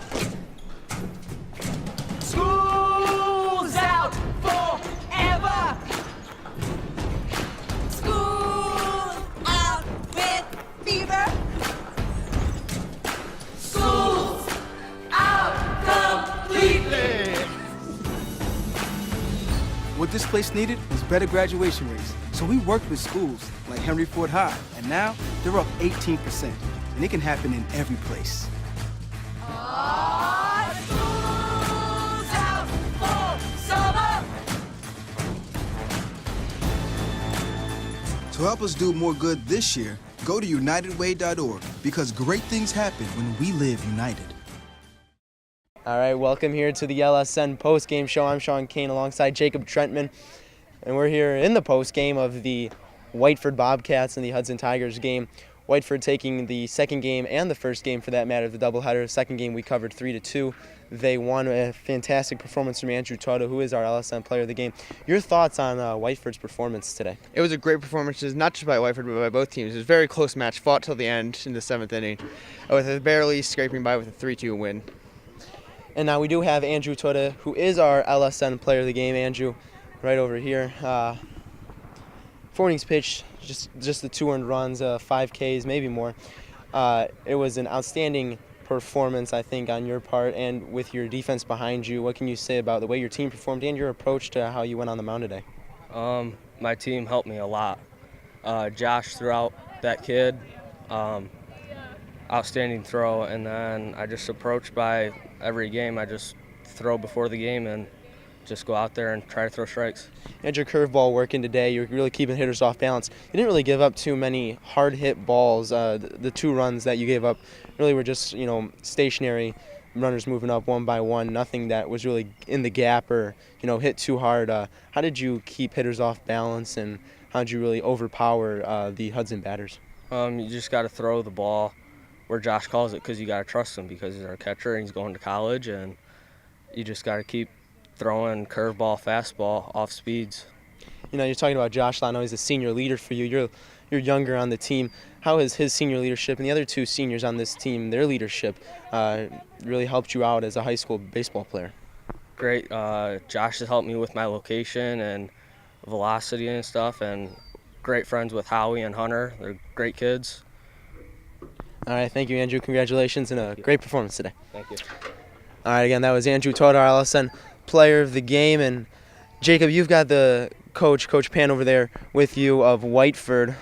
School's out forever. School's out with fever. School's out completely. What this place needed was better graduation rates. So we worked with schools like Henry Ford High, and now they're up 18%. And it can happen in every place. School's out for summer. To help us do more good this year, go to unitedway.org, because great things happen when we live united. All right, welcome here to the LSN post-game show. I'm Sean Kane alongside Jacob Trentman, and we're here in the post-game of the Whiteford Bobcats and the Hudson Tigers game. Whiteford taking the second game and the first game, for that matter, of the doubleheader. Second game we covered 3-2. They won. A fantastic performance from Andrew Toto, who is our LSN player of the game. Your thoughts on Whiteford's performance today? It was a great performance, not just by Whiteford, but by both teams. It was a very close match, fought till the end in the 7th inning, with barely scraping by with a 3-2 win. And now we do have Andrew Tota, who is our LSN player of the game. Andrew, right over here. 4 innings pitched, just the 2 earned runs, 5 Ks, maybe more. It was an outstanding performance, I think, on your part, and with your defense behind you. What can you say about the way your team performed and your approach to how you went on the mound today? My team helped me a lot. Josh threw out that kid, outstanding throw, and then I just approached by every game. I just throw before the game and just go out there and try to throw strikes. You had your curveball working today. You're really keeping hitters off balance. You didn't really give up too many hard hit balls. The 2 runs that you gave up really were just, stationary runners moving up one by one. Nothing that was really in the gap or, hit too hard. How did you keep hitters off balance, and how did you really overpower the Hudson batters? You just got to throw the ball where Josh calls it, because you got to trust him, because he's our catcher and he's going to college, and you just got to keep throwing curveball, fastball, off speeds. You're talking about Josh. I know he's a senior leader for you. You're younger on the team. How has his senior leadership and the other 2 seniors on this team, their leadership, really helped you out as a high school baseball player? Great. Josh has helped me with my location and velocity and stuff, and great friends with Howie and Hunter. They're great kids. All right, thank you, Andrew. Congratulations and a great performance today. Thank you. All right, again, that was Andrew Todar, LSN player of the game. And Jacob, you've got the Coach Pan over there with you of Whiteford.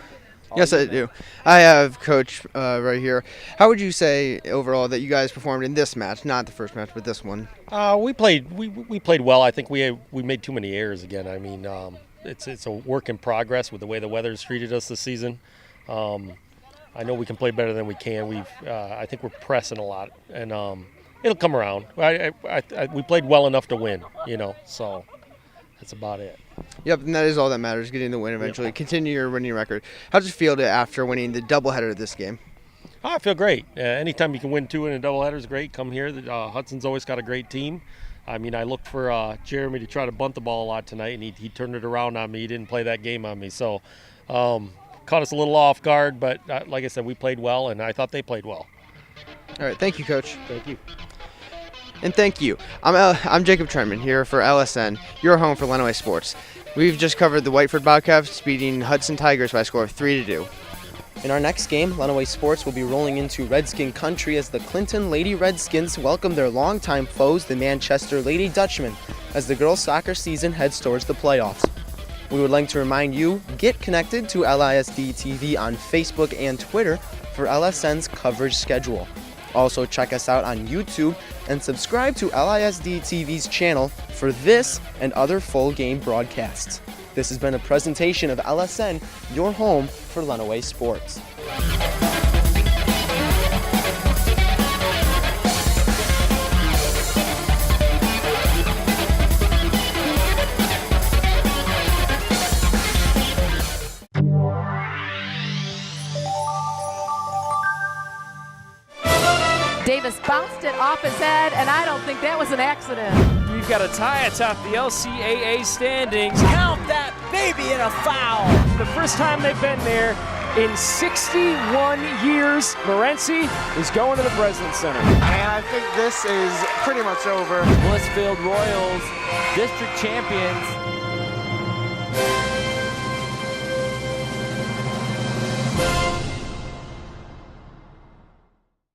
Yes, I do. I have Coach right here. How would you say overall that you guys performed in this match, not the first match, but this one? We played well. I think we made too many errors again. I mean, it's a work in progress with the way the weather's treated us this season. I know we can play better than we can. I think we're pressing a lot, and it'll come around. We played well enough to win, so that's about it. Yep, and that is all that matters, getting the win eventually. Yep. Continue your winning record. How did you feel after winning the doubleheader of this game? I feel great. Anytime you can win 2 in a doubleheader is great. Come here. Hudson's always got a great team. I mean, I looked for Jeremy to try to bunt the ball a lot tonight, and he turned it around on me. He didn't play that game on me. So caught us a little off guard, but like I said, we played well, and I thought they played well. All right, thank you, Coach. Thank you. And thank you. I'm Jacob Trenman here for LSN, your home for Lenawee Sports. We've just covered the Whiteford Bobcats beating Hudson Tigers by a score of 3-2. In our next game, Lenawee Sports will be rolling into Redskin country as the Clinton Lady Redskins welcome their longtime foes, the Manchester Lady Dutchmen, as the girls' soccer season heads towards the playoffs. We would like to remind you, get connected to LISD TV on Facebook and Twitter for LSN's coverage schedule. Also, check us out on YouTube and subscribe to LISD TV's channel for this and other full game broadcasts. This has been a presentation of LSN, your home for Lenawee Sports. Davis bounced it off his head, and I don't think that was an accident. You've got a tie atop the LCAA standings. Count that baby in a foul. The first time they've been there in 61 years. Morency is going to the President's Center. And I think this is pretty much over. Blissfield Royals, district champions.